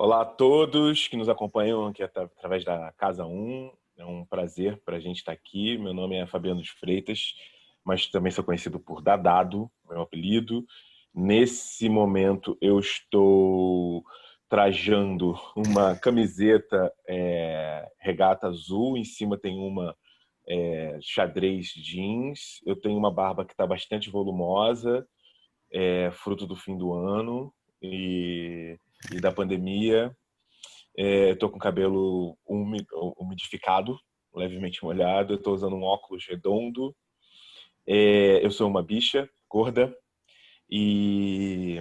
Olá a todos que nos acompanham aqui através da Casa 1. É um prazer para a gente estar aqui. Meu nome é Fabiano de Freitas, mas também sou conhecido por Dadado, meu apelido. Nesse momento eu estou trajando uma camiseta regata azul, em cima tem uma xadrez jeans. Eu tenho uma barba que está bastante volumosa, fruto do fim do ano e da pandemia. Estou com o cabelo umidificado, levemente molhado. Estou usando um óculos redondo. Eu sou uma bicha gorda e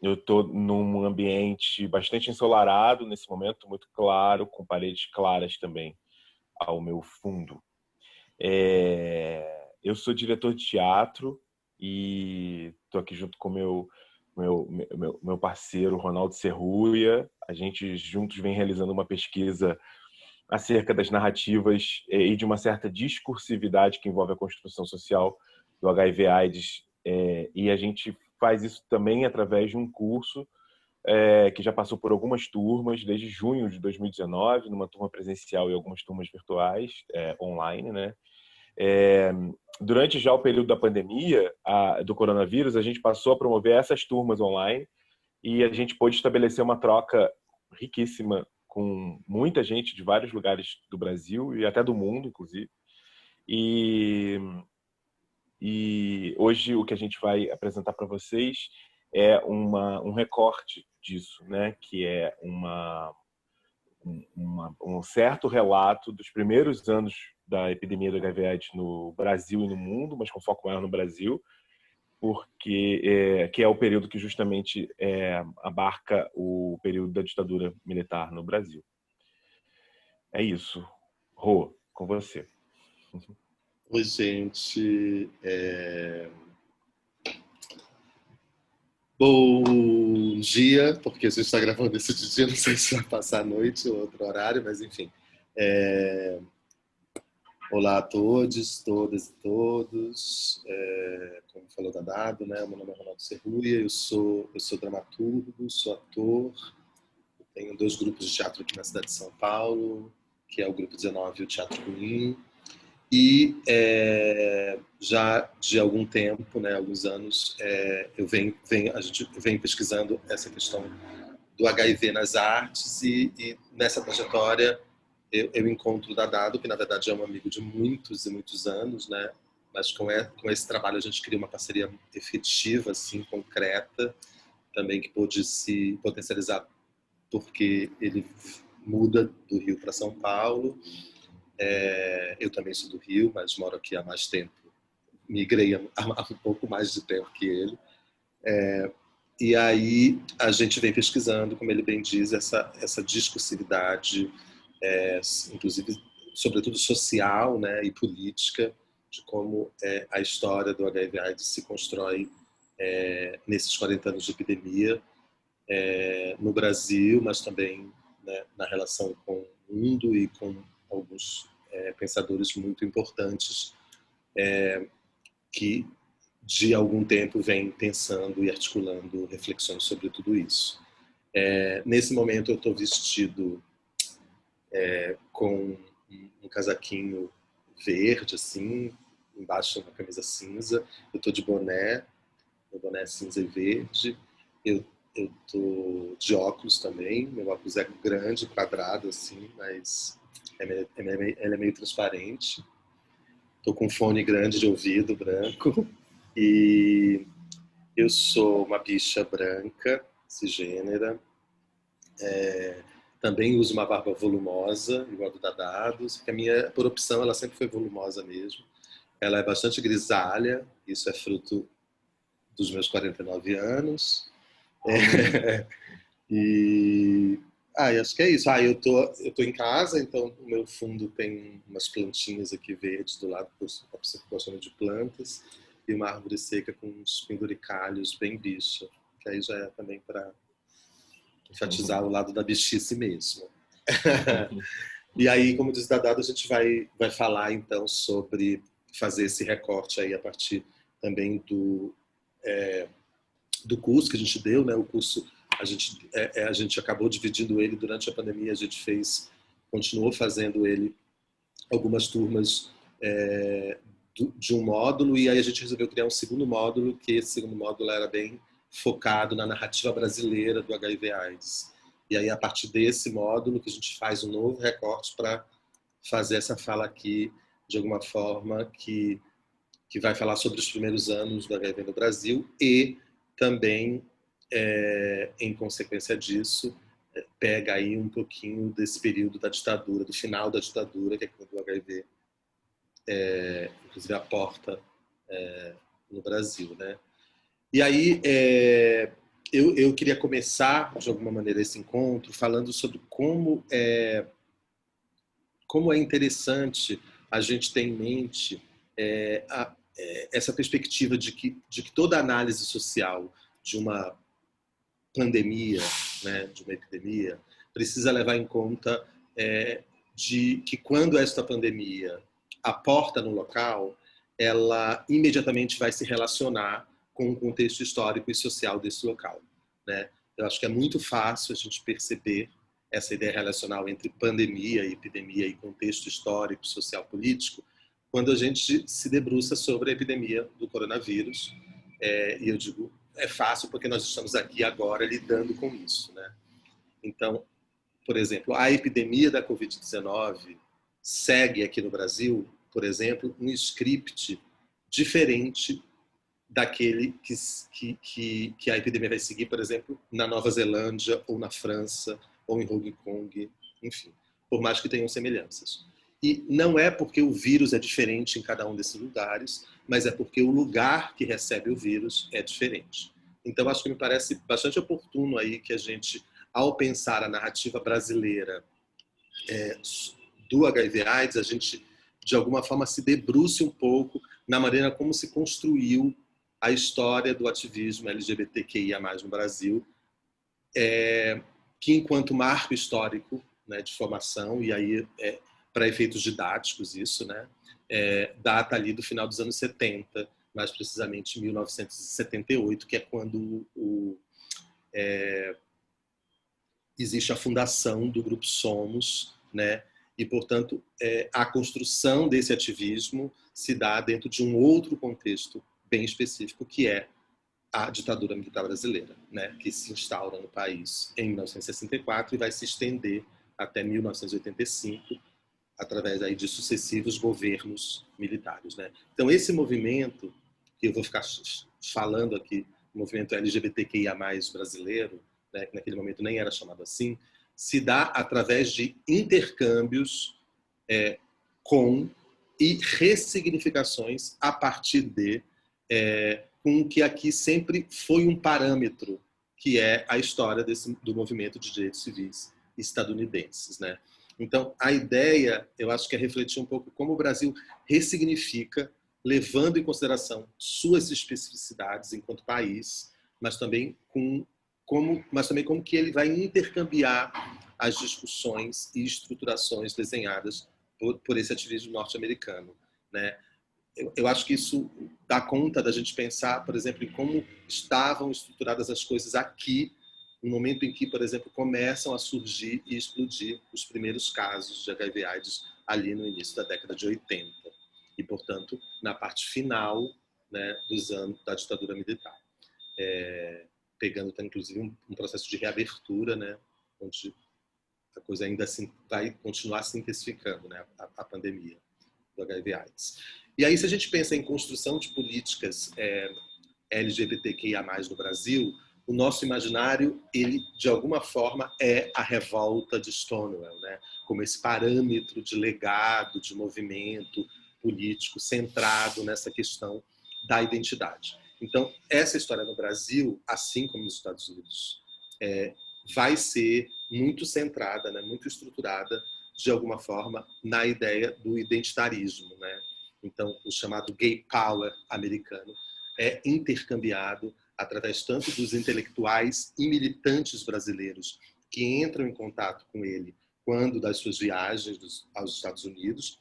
eu estou num ambiente bastante ensolarado nesse momento, muito claro, com paredes claras também ao meu fundo. Eu sou diretor de teatro e estou aqui junto com meu parceiro Ronaldo Serruia. A gente juntos vem realizando uma pesquisa acerca das narrativas e de uma certa discursividade que envolve a construção social do HIV/AIDS. E a gente faz isso também através de um curso que já passou por algumas turmas, desde junho de 2019, numa turma presencial e algumas turmas virtuais, online, né? Durante já o período da pandemia do coronavírus, a gente passou a promover essas turmas online e a gente pôde estabelecer uma troca riquíssima com muita gente de vários lugares do Brasil e até do mundo, inclusive. E, e hoje o que a gente vai apresentar para vocês é um recorte disso, né? Que é um certo relato dos primeiros anos da epidemia do HIV/AIDS no Brasil e no mundo, mas com foco maior no Brasil, porque que é o período que justamente abarca o período da ditadura militar no Brasil. É isso. Rô, com você. Oi, gente. Bom dia, porque a gente está gravando esse dia, não sei se vai passar a noite ou outro horário, mas enfim. Olá a todos, todas e todos. Como falou Dadado, né? Meu nome é Ronaldo Serruia, eu sou dramaturgo, sou ator, tenho 2 grupos de teatro aqui na cidade de São Paulo, que é o Grupo 19 e o Teatro Ruim. E já de algum tempo, né, alguns anos, a gente vem pesquisando essa questão do HIV nas artes e nessa trajetória eu encontro o Dadado, que na verdade é um amigo de muitos e muitos anos, né? Mas com esse trabalho a gente cria uma parceria efetiva, assim, concreta, também que pôde se potencializar porque ele muda do Rio para São Paulo. Eu também sou do Rio, mas moro aqui há mais tempo. Migrei há um pouco mais de tempo que ele. E aí a gente vem pesquisando, como ele bem diz, essa discursividade, inclusive, sobretudo social, né, e política, de como a história do HIV/AIDS se constrói nesses 40 anos de epidemia no Brasil, mas também, né, na relação com o mundo e com alguns pensadores muito importantes que de algum tempo vem pensando e articulando reflexões sobre tudo isso. Nesse momento eu estou vestido com um casaquinho verde, assim, embaixo uma camisa cinza. Eu estou de boné, meu boné é cinza e verde. Eu estou de óculos também, meu óculos é grande, quadrado, assim, mas ele é meio transparente. Estou com um fone grande de ouvido branco e eu sou uma bicha branca, cisgênera. Também uso uma barba volumosa, igual a do Dadado, porque a minha, por opção, ela sempre foi volumosa mesmo. Ela é bastante grisalha, isso é fruto dos meus 49 anos. E acho que é isso. Eu tô em casa, então o meu fundo tem umas plantinhas aqui verdes do lado, por a pessoa que gosta de plantas, e uma árvore seca com uns penduricalhos bem bicha, que aí já é também para enfatizar o lado da bichice mesmo. E aí, como diz Dadado, a gente vai falar então sobre fazer esse recorte aí a partir também do curso que a gente deu, né? O curso a gente acabou dividindo ele durante a pandemia, a gente continuou fazendo ele algumas turmas de um módulo, e aí a gente resolveu criar um segundo módulo, que esse segundo módulo era bem focado na narrativa brasileira do HIV/AIDS. E aí, a partir desse módulo, que a gente faz um novo recorte para fazer essa fala aqui, de alguma forma, que vai falar sobre os primeiros anos do HIV no Brasil e também, em consequência disso, pega aí um pouquinho desse período da ditadura, do final da ditadura, que é quando o HIV, inclusive, aporta no Brasil, né? E aí, eu queria começar, de alguma maneira, esse encontro falando sobre como é interessante a gente ter em mente essa perspectiva de que toda análise social de uma pandemia, né, de uma epidemia, precisa levar em conta de que quando esta pandemia aporta no local, ela imediatamente vai se relacionar com o contexto histórico e social desse local, né? Eu acho que é muito fácil a gente perceber essa ideia relacional entre pandemia, epidemia e contexto histórico, social, político, quando a gente se debruça sobre a epidemia do coronavírus. E eu digo, é fácil porque nós estamos aqui agora lidando com isso, né? Então, por exemplo, a epidemia da Covid-19 segue aqui no Brasil, por exemplo, um script diferente daquele que a epidemia vai seguir, por exemplo, na Nova Zelândia, ou na França, ou em Hong Kong, enfim, por mais que tenham semelhanças. E não é porque o vírus é diferente em cada um desses lugares, mas é porque o lugar que recebe o vírus é diferente. Então, acho que me parece bastante oportuno aí que a gente, ao pensar a narrativa brasileira do HIV/AIDS, a gente, de alguma forma, se debruce um pouco na maneira como se construiu a história do ativismo LGBTQIA+, no Brasil, que, enquanto marco histórico, né, de formação, e aí para efeitos didáticos isso, né, data ali do final dos anos 70, mais precisamente 1978, que é quando existe a fundação do Grupo Somos, né, e, portanto, a construção desse ativismo se dá dentro de um outro contexto bem específico, que é a ditadura militar brasileira, né, que se instaura no país em 1964 e vai se estender até 1985, através aí de sucessivos governos militares, né? Então, esse movimento, que eu vou ficar falando aqui, o movimento LGBTQIA+ brasileiro, né, que naquele momento nem era chamado assim, se dá através de intercâmbios com e ressignificações a partir de com o que aqui sempre foi um parâmetro, que é a história do movimento de direitos civis estadunidenses, né? Então, a ideia, eu acho que é refletir um pouco como o Brasil ressignifica, levando em consideração suas especificidades enquanto país, mas também como que ele vai intercambiar as discussões e estruturações desenhadas por esse ativismo norte-americano, né? Eu acho que isso dá conta da gente pensar, por exemplo, em como estavam estruturadas as coisas aqui, no momento em que, por exemplo, começam a surgir e explodir os primeiros casos de HIV/AIDS ali no início da década de 80 e, portanto, na parte final, né, dos anos da ditadura militar, pegando, inclusive, um processo de reabertura, né, onde a coisa ainda assim vai continuar se intensificando, né, a pandemia do HIV/AIDS. E aí, se a gente pensa em construção de políticas LGBTQIA+, no Brasil, o nosso imaginário, ele, de alguma forma, é a revolta de Stonewall, né? Como esse parâmetro de legado, de movimento político centrado nessa questão da identidade. Então, essa história no Brasil, assim como nos Estados Unidos, vai ser muito centrada, né, muito estruturada, de alguma forma, na ideia do identitarismo, né? Então, o chamado gay power americano é intercambiado através tanto dos intelectuais e militantes brasileiros que entram em contato com ele quando das suas viagens aos Estados Unidos,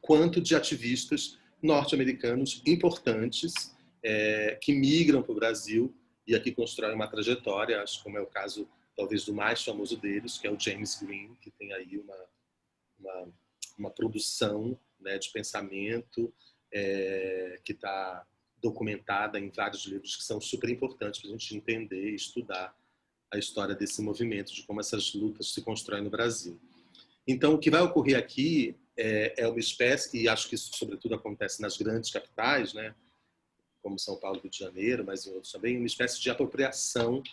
quanto de ativistas norte-americanos importantes que migram para o Brasil e aqui constroem uma trajetória, acho como é o caso talvez do mais famoso deles, que é o James Green, que tem aí uma produção, né, de pensamento que está documentada em vários livros que são super importantes para a gente entender e estudar a história desse movimento, de como essas lutas se constroem no Brasil. Então, o que vai ocorrer aqui é uma espécie, e acho que isso sobretudo acontece nas grandes capitais, né, como São Paulo e Rio de Janeiro, mas em outros também, uma espécie de apropriação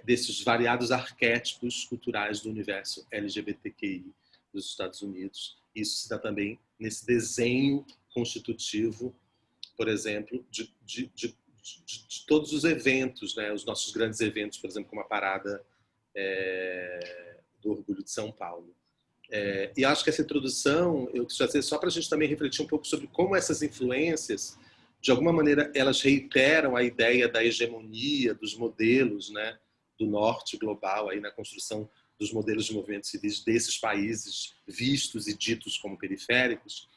desses variados arquétipos culturais do universo LGBTQI dos Estados Unidos. Isso se dá também nesse desenho constitutivo, por exemplo, de todos os eventos, né? Os nossos grandes eventos, por exemplo, como a parada do Orgulho de São Paulo. E acho que essa introdução eu quis fazer só para a gente também refletir um pouco sobre como essas influências, de alguma maneira, elas reiteram a ideia da hegemonia dos modelos, né, do norte global aí na construção dos modelos de movimentos civis desses países vistos e ditos como periféricos,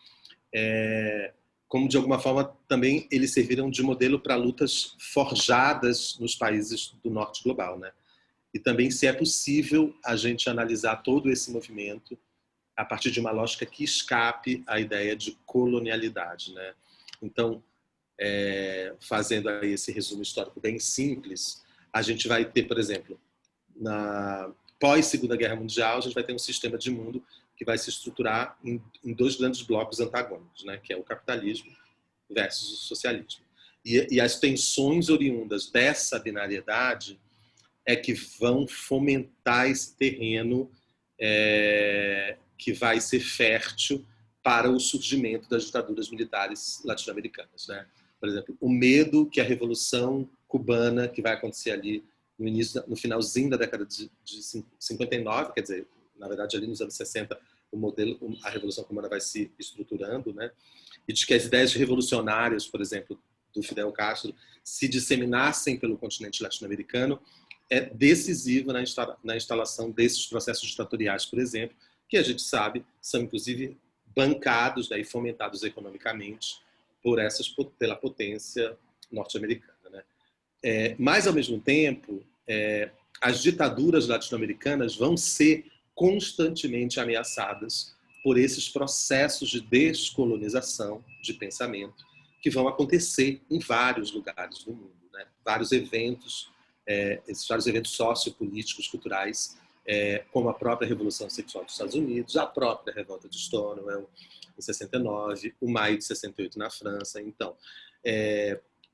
como de alguma forma também eles serviram de modelo para lutas forjadas nos países do norte global, né? E também se é possível a gente analisar todo esse movimento a partir de uma lógica que escape à ideia de colonialidade, né? Então, fazendo aí esse resumo histórico bem simples, a gente vai ter, por exemplo, na pós-Segunda Guerra Mundial, a gente vai ter um sistema de mundo que vai se estruturar em dois grandes blocos antagônicos, né? Que é o capitalismo versus o socialismo. E as tensões oriundas dessa binariedade é que vão fomentar esse terreno que vai ser fértil para o surgimento das ditaduras militares latino-americanas, né? Por exemplo, o medo que a Revolução Cubana, que vai acontecer ali no finalzinho da década de 59, quer dizer, na verdade ali nos anos 60, a Revolução Cubana vai se estruturando, né? E de que as ideias revolucionárias, por exemplo, do Fidel Castro, se disseminassem pelo continente latino-americano, é decisiva na instalação desses processos ditatoriais, por exemplo, que a gente sabe são inclusive bancados, né, e fomentados economicamente pela potência norte-americana, né? Mas, ao mesmo tempo, as ditaduras latino-americanas vão ser constantemente ameaçadas por esses processos de descolonização de pensamento que vão acontecer em vários lugares do mundo, né? Vários eventos, esses vários eventos sociopolíticos, culturais, como a própria Revolução Sexual dos Estados Unidos, a própria Revolta de Stonewall em 69, o Maio de 68 na França. Então,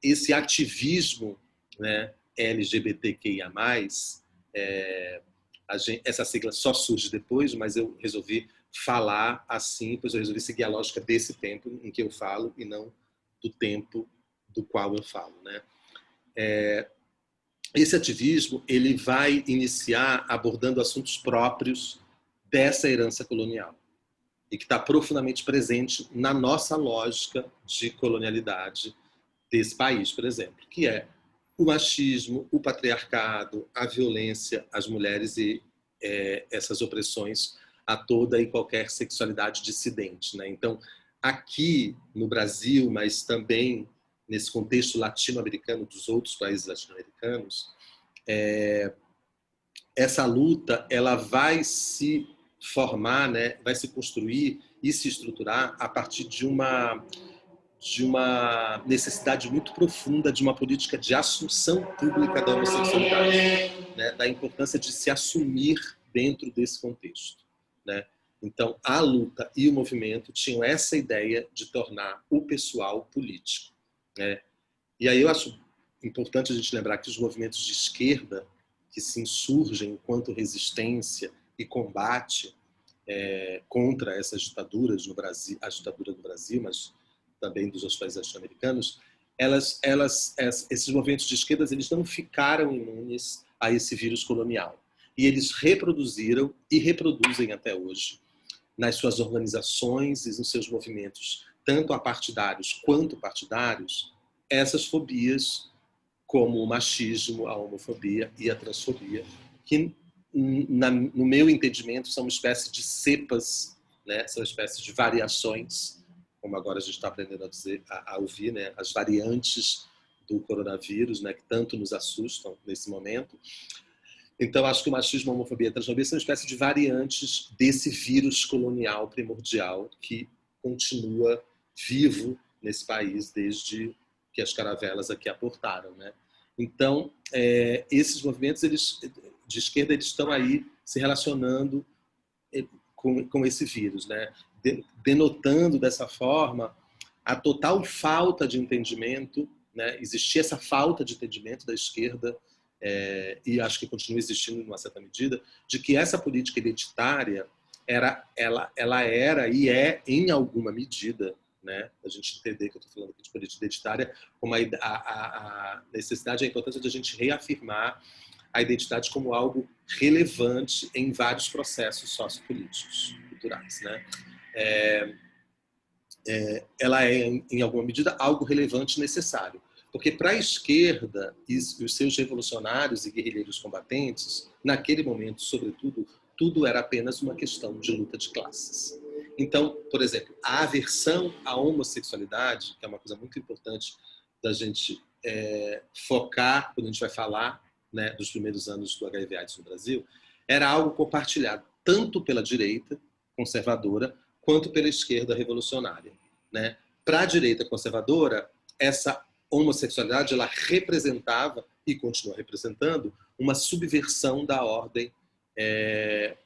esse ativismo, né, LGBTQIA+, essa sigla só surge depois, mas eu resolvi falar assim, pois eu resolvi seguir a lógica desse tempo em que eu falo e não do tempo do qual eu falo, né? Esse ativismo ele vai iniciar abordando assuntos próprios dessa herança colonial e que está profundamente presente na nossa lógica de colonialidade desse país, por exemplo, que é o machismo, o patriarcado, a violência às mulheres e essas opressões a toda e qualquer sexualidade dissidente, né? Então, aqui no Brasil, mas também nesse contexto latino-americano, dos outros países latino-americanos, essa luta ela vai se formar, né? Vai se construir e se estruturar a partir de uma necessidade muito profunda de uma política de assunção pública da homossexualidade, né? Da importância de se assumir dentro desse contexto, né? Então, a luta e o movimento tinham essa ideia de tornar o pessoal político, né? E aí eu acho importante a gente lembrar que os movimentos de esquerda que se insurgem enquanto resistência e combate contra essas ditaduras no Brasil, a ditadura do Brasil, mas também dos outros países latino-americanos, esses movimentos de esquerda eles não ficaram imunes a esse vírus colonial. E eles reproduziram e reproduzem até hoje, nas suas organizações e nos seus movimentos, tanto apartidários quanto partidários, essas fobias, como o machismo, a homofobia e a transfobia, que, no meu entendimento, são uma espécie de cepas, né? São uma espécie de variações, como agora a gente está aprendendo a ouvir, né? As variantes do coronavírus, né, que tanto nos assustam nesse momento. Então, acho que o machismo, a homofobia e a transfobia são uma espécie de variantes desse vírus colonial primordial que continua vivo nesse país desde que as caravelas aqui aportaram, né? Então, esses movimentos de esquerda eles estão aí se relacionando com esse vírus, né? Denotando dessa forma a total falta de entendimento, né? Existia essa falta de entendimento da esquerda, e acho que continua existindo em uma certa medida, de que essa política identitária ela era e é, em alguma medida, né? A gente entender que eu estou falando aqui de política identitária, como a necessidade e a importância de a gente reafirmar a identidade como algo relevante em vários processos sociopolíticos, culturais, né? Ela é, em alguma medida, algo relevante e necessário. Porque para a esquerda e os seus revolucionários e guerrilheiros combatentes, naquele momento, sobretudo, tudo era apenas uma questão de luta de classes. Então, por exemplo, a aversão à homossexualidade, que é uma coisa muito importante da gente focar quando a gente vai falar, né, dos primeiros anos do HIV/AIDS no Brasil, era algo compartilhado tanto pela direita conservadora quanto pela esquerda revolucionária, né? Para a direita conservadora, essa homossexualidade ela representava e continua representando uma subversão da ordem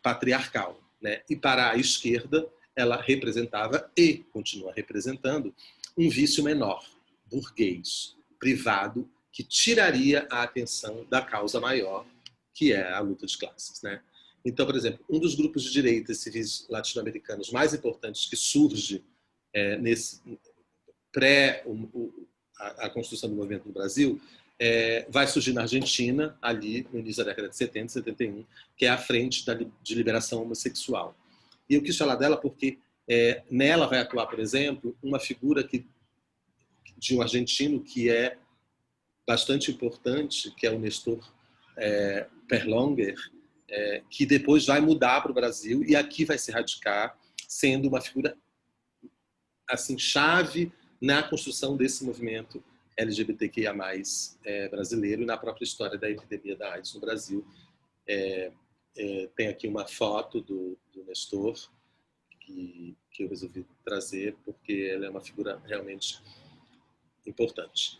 patriarcal, né? E para a esquerda, ela representava e continua representando um vício menor, burguês, privado, que tiraria a atenção da causa maior, que é a luta de classes, né? Então, por exemplo, um dos grupos de direita civis latino-americanos mais importantes que surge nesse a construção do movimento no Brasil vai surgir na Argentina, ali no início da década de 70, 71, que é a Frente de Liberação Homossexual. E eu quis falar dela porque nela vai atuar, por exemplo, uma figura de um argentino que é bastante importante, que é o Nestor Perlonger, que depois vai mudar para o Brasil e aqui vai se radicar, sendo uma figura assim chave na construção desse movimento LGBTQIA+, brasileiro e na própria história da epidemia da AIDS no Brasil. Tem aqui uma foto do Nestor que eu resolvi trazer porque ela é uma figura realmente importante.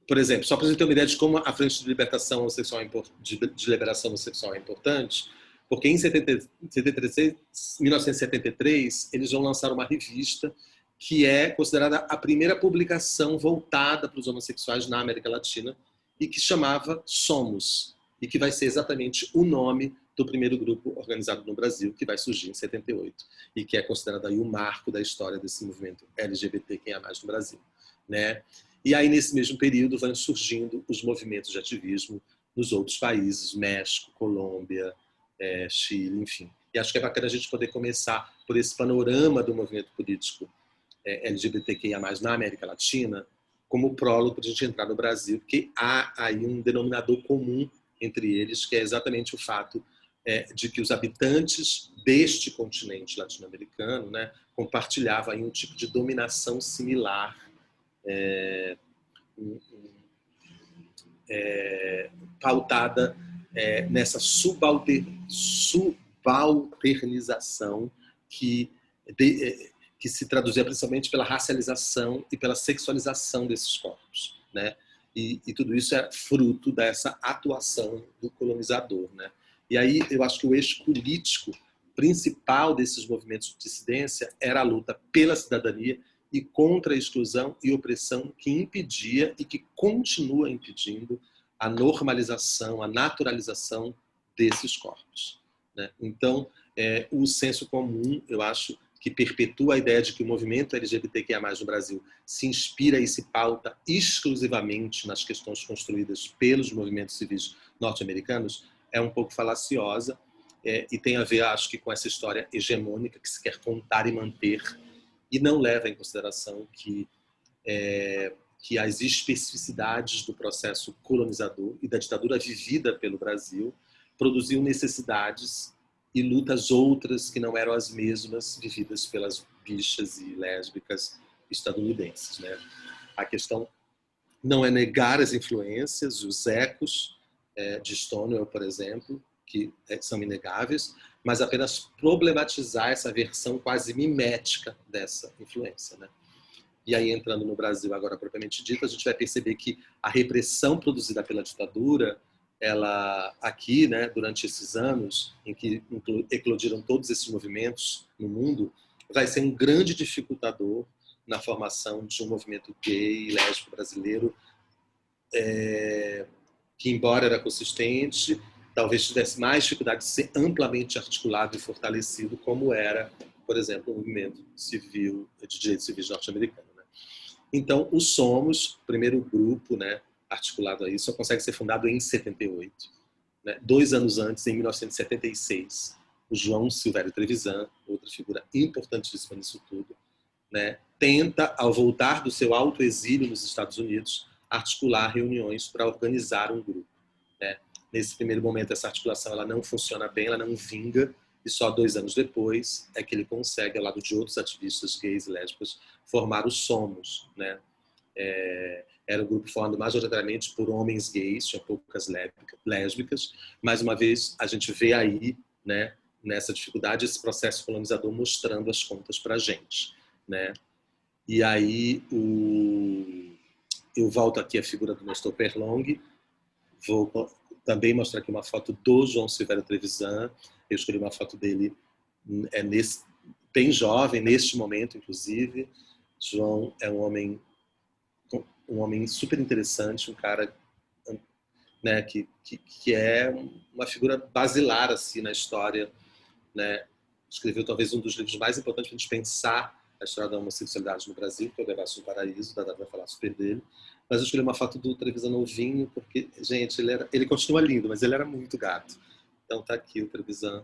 Por exemplo, só para você ter uma ideia de como a Frente de Libertação Homossexual de Liberação Homossexual é importante, porque em 1973 eles vão lançar uma revista que é considerada a primeira publicação voltada para os homossexuais na América Latina e que chamava Somos, e que vai ser exatamente o nome do primeiro grupo organizado no Brasil, que vai surgir em 78, e que é considerado aí o marco da história desse movimento LGBTQIA+, no Brasil, né? E aí, nesse mesmo período, vão surgindo os movimentos de ativismo nos outros países, México, Colômbia, Chile, enfim. E acho que é bacana a gente poder começar por esse panorama do movimento político LGBTQIA+, na América Latina, como prólogo para a gente entrar no Brasil, porque há aí um denominador comum entre eles, que é exatamente o fato de que os habitantes deste continente latino-americano, né, compartilhavam aí um tipo de dominação similar, pautada nessa subalternização que se traduzia principalmente pela racialização e pela sexualização desses corpos, né? E tudo isso é fruto dessa atuação do colonizador, né? E aí eu acho que o eixo político principal desses movimentos de dissidência era a luta pela cidadania e contra a exclusão e opressão que impedia e que continua impedindo a normalização, a naturalização desses corpos, né? Então, o senso comum, eu acho, que perpetua a ideia de que o movimento LGBTQIA+, no Brasil se inspira e se pauta exclusivamente nas questões construídas pelos movimentos civis norte-americanos, é um pouco falaciosa e tem a ver, acho que, com essa história hegemônica que se quer contar e manter e não leva em consideração que as especificidades do processo colonizador e da ditadura vivida pelo Brasil produziam necessidades e lutas outras que não eram as mesmas vividas pelas bichas e lésbicas estadunidenses, né? A questão Não é negar as influências, os ecos de Stonewall, por exemplo, que são inegáveis, mas apenas problematizar essa versão quase mimética dessa influência, né? E aí, entrando no Brasil agora propriamente dito, a gente vai perceber que a repressão produzida pela ditadura, ela aqui, né, durante esses anos em que eclodiram todos esses movimentos no mundo, vai ser um grande dificultador na formação de um movimento gay e lésbico brasileiro, que, embora era consistente, talvez tivesse mais dificuldade de ser amplamente articulado e fortalecido, como era, por exemplo, o movimento civil de direitos civis norte-americano. Então, o Somos, o primeiro grupo, né, articulado a isso, só consegue ser fundado em 78. Né? 2 anos antes, em 1976, o João Silvério Trevisan, outra figura importantíssima nisso tudo, né, tenta, ao voltar do seu alto exílio nos Estados Unidos, articular reuniões para organizar um grupo. Né? Nesse primeiro momento, essa articulação ela não funciona bem, ela não vinga, e só 2 anos depois é que ele consegue, ao lado de outros ativistas gays e lésbicas, formar o Somos. Né? Era um grupo formado majoritariamente por homens gays, tinha poucas lésbicas. Mais uma vez, a gente vê aí, né, nessa dificuldade, esse processo colonizador mostrando as contas para a gente. Né? E aí, eu volto aqui à figura do Nestor Perlong, vou também mostrar aqui uma foto do João Silvério Trevisan. Eu escolhi uma foto dele bem jovem, neste momento, inclusive. João é um homem super interessante, um cara, né, que é uma figura basilar assim, na história. Né? Escreveu talvez um dos livros mais importantes para a gente pensar a história da homossexualidade no Brasil, que é o Devasso do Paraíso, da Dada vai falar super dele. Mas eu escolhi uma foto do Trevisan novinho, porque, gente, ele continua lindo, mas ele era muito gato. Então tá aqui o Trevisan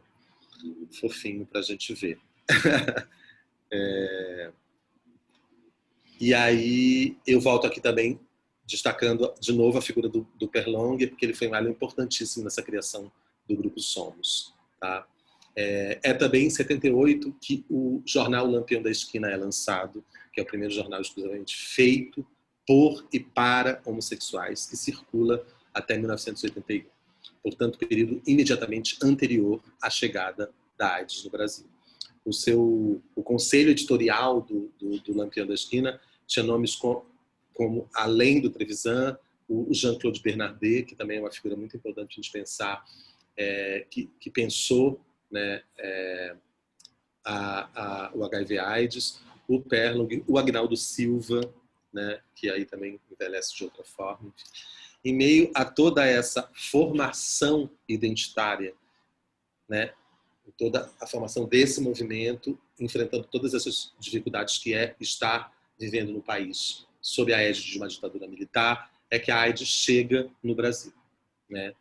fofinho para a gente ver. E aí eu volto aqui também destacando de novo a figura do Perlong, porque ele foi um elo importantíssimo nessa criação do Grupo Somos. Tá? É também em 78 que o jornal Lampião da Esquina é lançado, que é o primeiro jornal exclusivamente feito por e para homossexuais, que circula até 1981. Portanto, período imediatamente anterior à chegada da AIDS no Brasil. O conselho editorial do Lampião da Esquina tinha nomes como, além do Trevisan, o Jean-Claude Bernardet, que também é uma figura muito importante a gente pensar, que pensou, né, o HIV/AIDS, o Perlong, o Agnaldo Silva, né, que aí também envelhece de outra forma. Em meio a toda essa formação identitária, né, toda a formação desse movimento, enfrentando todas essas dificuldades que é estar vivendo no país sob a égide de uma ditadura militar, é que a AIDS chega no Brasil. Né?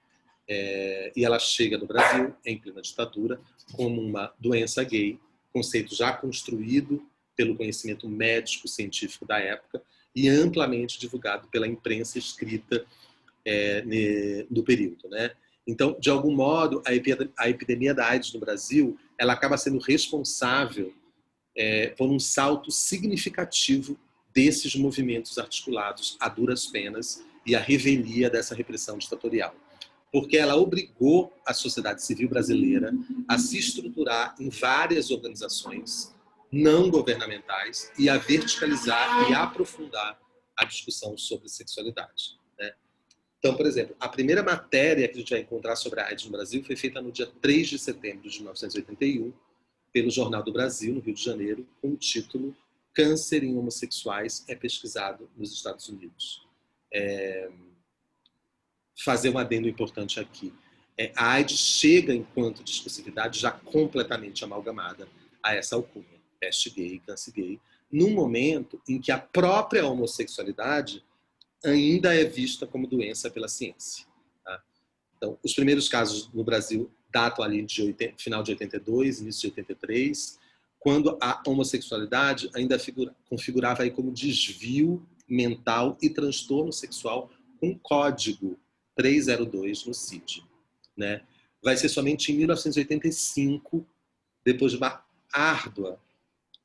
E ela chega no Brasil, em plena ditadura, como uma doença gay, conceito já construído pelo conhecimento médico científico da época e amplamente divulgado pela imprensa escrita do período. Né? Então, de algum modo, a epidemia da AIDS no Brasil ela acaba sendo responsável por um salto significativo desses movimentos articulados a duras penas e a revelia dessa repressão ditatorial. Porque ela obrigou a sociedade civil brasileira a se estruturar em várias organizações não governamentais e a verticalizar e aprofundar a discussão sobre sexualidade. Né? Então, por exemplo, a primeira matéria que a gente vai encontrar sobre a AIDS no Brasil foi feita no dia 3 de setembro de 1981, pelo Jornal do Brasil, no Rio de Janeiro, com o título Câncer em Homossexuais é pesquisado nos Estados Unidos. Fazer um adendo importante aqui. A AIDS chega enquanto discursividade já completamente amalgamada a essa alcunha, peste gay, câncer gay, num momento em que a própria homossexualidade ainda é vista como doença pela ciência. Tá? Então, os primeiros casos no Brasil datam ali de final de 82, início de 83, quando a homossexualidade ainda configurava aí como desvio mental e transtorno sexual com código 302 no CID. Né? Vai ser somente em 1985, depois de uma árdua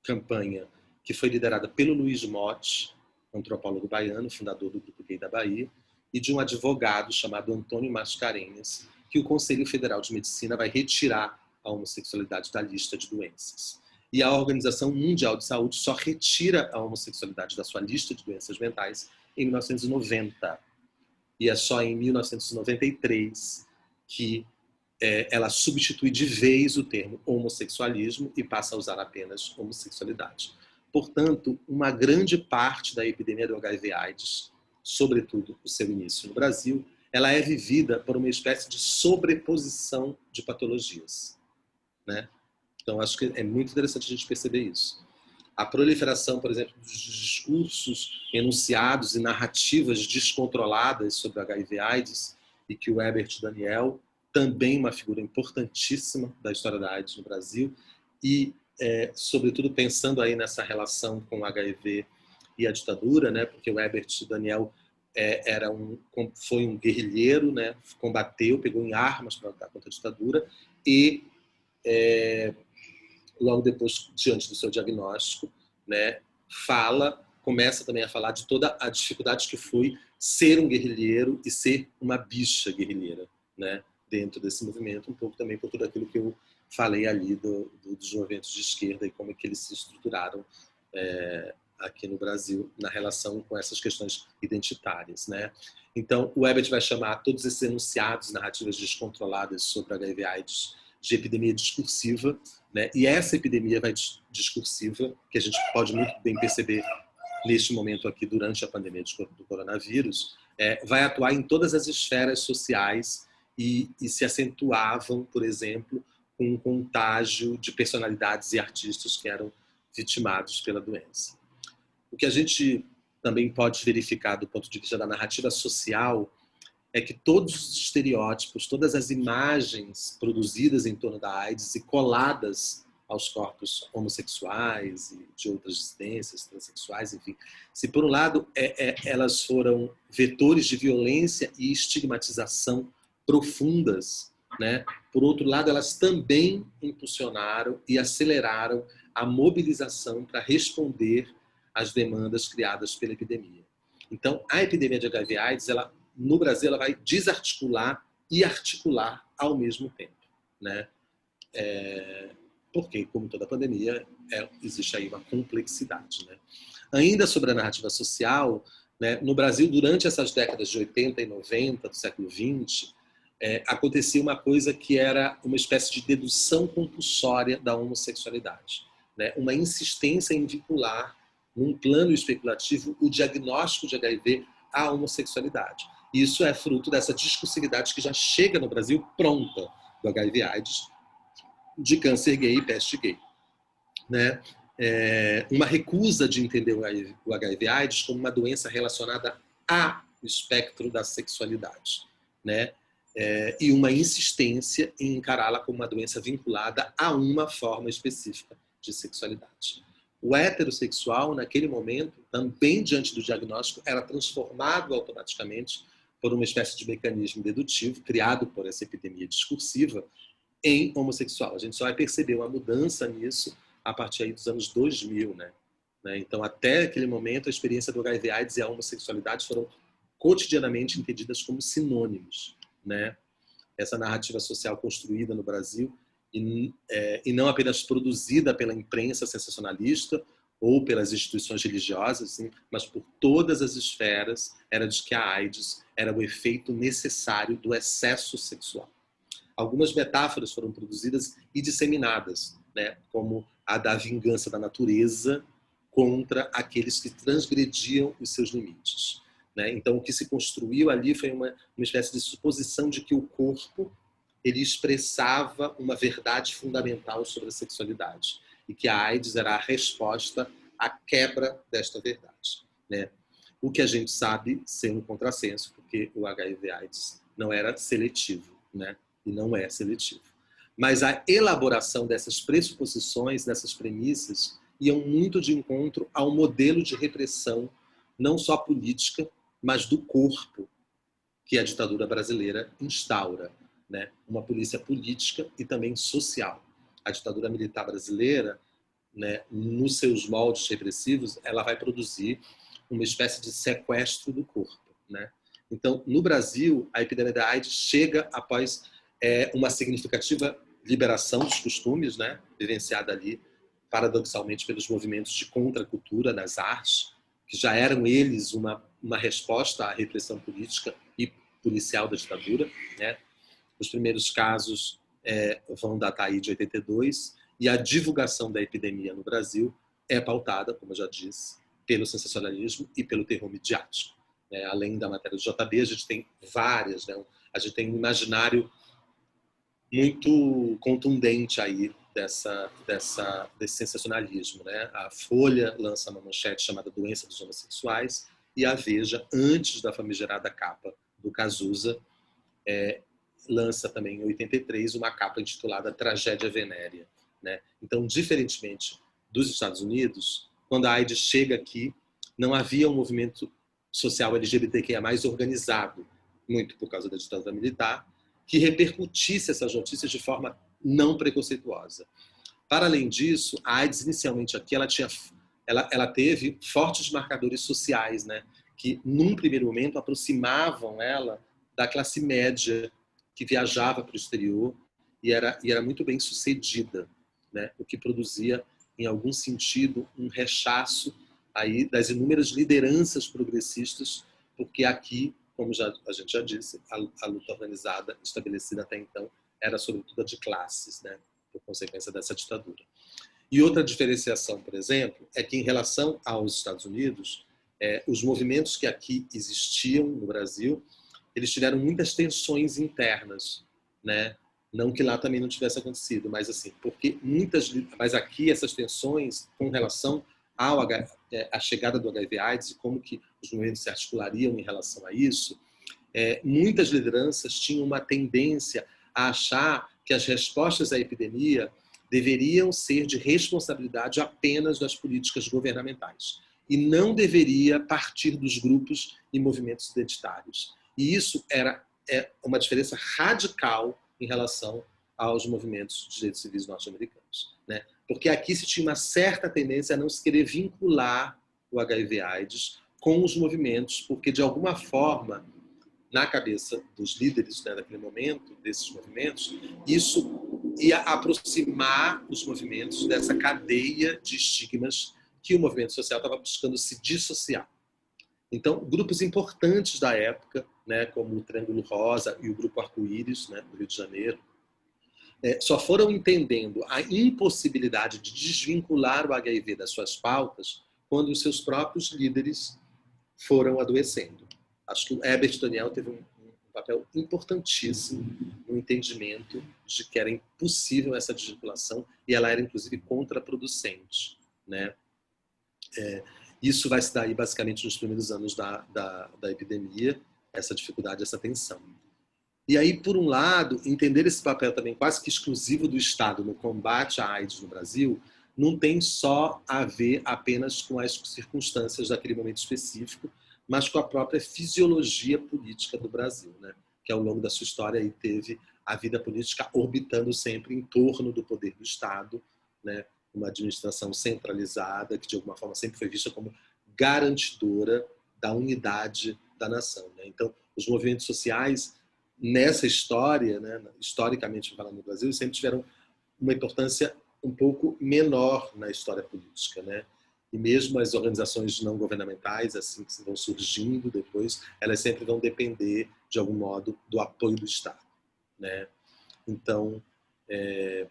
campanha que foi liderada pelo Luiz Motti, antropólogo baiano, fundador do Grupo Gay da Bahia, e de um advogado chamado Antônio Mascarenhas, que o Conselho Federal de Medicina vai retirar a homossexualidade da lista de doenças. E a Organização Mundial de Saúde só retira a homossexualidade da sua lista de doenças mentais em 1990. E é só em 1993 que ela substitui de vez o termo homossexualismo e passa a usar apenas homossexualidade. Portanto, uma grande parte da epidemia do HIV/AIDS, sobretudo o seu início no Brasil, ela é vivida por uma espécie de sobreposição de patologias, né? Então, acho que é muito interessante a gente perceber isso. A proliferação, por exemplo, dos discursos enunciados e narrativas descontroladas sobre HIV/AIDS, e que o Herbert Daniel, também uma figura importantíssima da história da AIDS no Brasil, e, sobretudo, pensando aí nessa relação com o HIV e a ditadura, né? Porque o Herbert Daniel foi um guerrilheiro, né? Combateu, pegou em armas para lutar contra a ditadura e, logo depois, diante do seu diagnóstico, né, começa também a falar de toda a dificuldade que foi ser um guerrilheiro e ser uma bicha guerrilheira, né, dentro desse movimento, um pouco também por tudo aquilo que eu falei ali dos movimentos de esquerda e como é que eles se estruturaram aqui no Brasil na relação com essas questões identitárias, né? Então, o Herbert vai chamar todos esses enunciados, narrativas descontroladas sobre HIV/AIDS de epidemia discursiva, né? E essa epidemia discursiva, que a gente pode muito bem perceber neste momento aqui durante a pandemia do coronavírus, vai atuar em todas as esferas sociais e se acentuavam, por exemplo, com um contágio de personalidades e artistas que eram vitimados pela doença. O que a gente também pode verificar do ponto de vista da narrativa social é que todos os estereótipos, todas as imagens produzidas em torno da AIDS e coladas aos corpos homossexuais e de outras dissidências, transexuais, enfim, se por um lado elas foram vetores de violência e estigmatização profundas, né? Por outro lado, elas também impulsionaram e aceleraram a mobilização para responder às demandas criadas pela epidemia. Então, a epidemia de HIV/AIDS, no Brasil, ela vai desarticular e articular ao mesmo tempo, né? Porque, como toda pandemia, existe aí uma complexidade, né? Ainda sobre a narrativa social, né, no Brasil, durante essas décadas de 80 e 90 do século XX, acontecia uma coisa que era uma espécie de dedução compulsória da homossexualidade, né? Uma insistência em vincular, num plano especulativo, o diagnóstico de HIV à homossexualidade. Isso é fruto dessa discursividade que já chega no Brasil pronta do HIV/AIDS, de câncer gay e peste gay, né? Uma recusa de entender o HIV/AIDS como uma doença relacionada ao espectro da sexualidade, né? E uma insistência em encará-la como uma doença vinculada a uma forma específica de sexualidade. O heterossexual, naquele momento, também diante do diagnóstico, era transformado automaticamente por uma espécie de mecanismo dedutivo criado por essa epidemia discursiva em homossexual. A gente só vai perceber uma mudança nisso a partir aí dos anos 2000, né? Então, até aquele momento, a experiência do HIV/AIDS e a homossexualidade foram cotidianamente entendidas como sinônimos, né? Essa narrativa social construída no Brasil e não apenas produzida pela imprensa sensacionalista ou pelas instituições religiosas, assim, mas por todas as esferas, era de que a AIDS era o efeito necessário do excesso sexual. Algumas metáforas foram produzidas e disseminadas, né, como a da vingança da natureza contra aqueles que transgrediam os seus limites, né? Então, o que se construiu ali foi uma espécie de suposição de que o corpo ele expressava uma verdade fundamental sobre a sexualidade e que a AIDS era a resposta à quebra desta verdade, né? O que a gente sabe ser um contrassenso, porque o HIV/AIDS não era seletivo, né? E não é seletivo. Mas a elaboração dessas pressuposições, dessas premissas, iam muito de encontro ao modelo de repressão, não só política, mas do corpo, que a ditadura brasileira instaura, né? Uma polícia política e também social. A ditadura militar brasileira, né, nos seus moldes repressivos, ela vai produzir uma espécie de sequestro do corpo, né? Então, no Brasil, a epidemia da AIDS chega após uma significativa liberação dos costumes, né? Vivenciada ali, paradoxalmente, pelos movimentos de contracultura das artes, que já eram eles uma resposta à repressão política e policial da ditadura, né? Os primeiros casos vão datar aí de 82, e a divulgação da epidemia no Brasil é pautada, como eu já disse, pelo sensacionalismo e pelo terror midiático. Além da matéria do JB, a gente tem várias, né? A gente tem um imaginário muito contundente aí desse sensacionalismo, né? A Folha lança uma manchete chamada Doença dos Homossexuais, e a Veja, antes da famigerada capa do Cazuza, lança também em 83 uma capa intitulada Tragédia Venérea, né? Então, diferentemente dos Estados Unidos, quando a AIDS chega aqui, não havia um movimento social LGBTQIA+ organizado, muito por causa da ditadura militar, que repercutisse essas notícias de forma não preconceituosa. Para além disso, a AIDS inicialmente aqui ela teve fortes marcadores sociais, né, que num primeiro momento aproximavam ela da classe média que viajava para o exterior e era muito bem sucedida, né, o que produzia em algum sentido um rechaço aí das inúmeras lideranças progressistas, porque aqui, como a gente já disse, a luta organizada estabelecida até então era sobretudo a de classes, né, por consequência dessa ditadura. E outra diferenciação, por exemplo, é que em relação aos Estados Unidos, os movimentos que aqui existiam no Brasil, eles tiveram muitas tensões internas, né? Não que lá também não tivesse acontecido, mas assim, mas aqui essas tensões com relação à chegada do HIV/AIDS e como que os movimentos se articulariam em relação a isso, muitas lideranças tinham uma tendência a achar que as respostas à epidemia deveriam ser de responsabilidade apenas das políticas governamentais e não deveria partir dos grupos e movimentos identitários. E isso é uma diferença radical em relação aos movimentos de direitos civis norte-americanos, né? Porque aqui se tinha uma certa tendência a não se querer vincular o HIV/AIDS com os movimentos, porque de alguma forma, na cabeça dos líderes, né, daquele momento, desses movimentos, isso ia aproximar os movimentos dessa cadeia de estigmas que o movimento social estava buscando se dissociar. Então, grupos importantes da época, né, como o Triângulo Rosa e o Grupo Arco-Íris, né, do Rio de Janeiro, só foram entendendo a impossibilidade de desvincular o HIV das suas pautas quando os seus próprios líderes foram adoecendo. Acho que o Herbert Daniel teve um papel importantíssimo no entendimento de que era impossível essa desvinculação e ela era, inclusive, contraproducente, né? Isso vai se dar aí, basicamente, nos primeiros anos da epidemia, essa dificuldade, essa tensão. E aí, por um lado, entender esse papel também quase que exclusivo do Estado no combate à AIDS no Brasil não tem só a ver apenas com as circunstâncias daquele momento específico, mas com a própria fisiologia política do Brasil, né? Que ao longo da sua história aí teve a vida política orbitando sempre em torno do poder do Estado, né? Uma administração centralizada que de alguma forma sempre foi vista como garantidora da unidade da nação, né? Então, os movimentos sociais nessa história, né, historicamente falando no Brasil, sempre tiveram uma importância um pouco menor na história política, né? E mesmo as organizações não governamentais, assim que vão surgindo depois, elas sempre vão depender, de algum modo, do apoio do Estado, né? Então,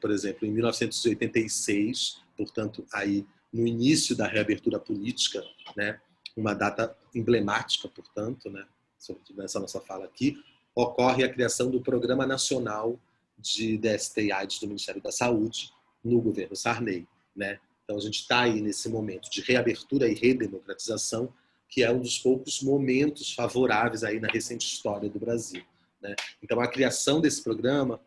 por exemplo, em 1986, portanto, aí no início da reabertura política, né, uma data emblemática, portanto, né, sobretudo nessa nossa fala aqui, ocorre a criação do Programa Nacional de DST e AIDS do Ministério da Saúde no governo Sarney, né? Então, a gente está aí nesse momento de reabertura e redemocratização, que é um dos poucos momentos favoráveis aí na recente história do Brasil, né? Então, a criação desse programa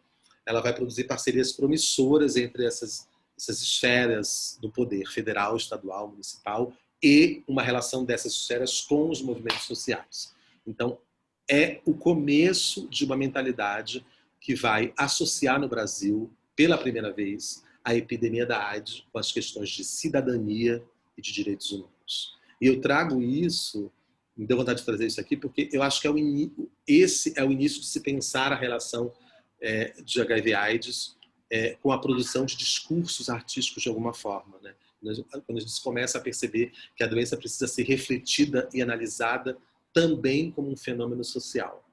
ela vai produzir parcerias promissoras entre essas esferas do poder federal, estadual, municipal e uma relação dessas esferas com os movimentos sociais. Então, é o começo de uma mentalidade que vai associar no Brasil, pela primeira vez, a epidemia da AIDS com as questões de cidadania e de direitos humanos. E eu trago isso, me deu vontade de trazer isso aqui, porque eu acho que esse é o início de se pensar a relação de HIV/AIDS com a produção de discursos artísticos de alguma forma, né? Quando a gente começa a perceber que a doença precisa ser refletida e analisada também como um fenômeno social.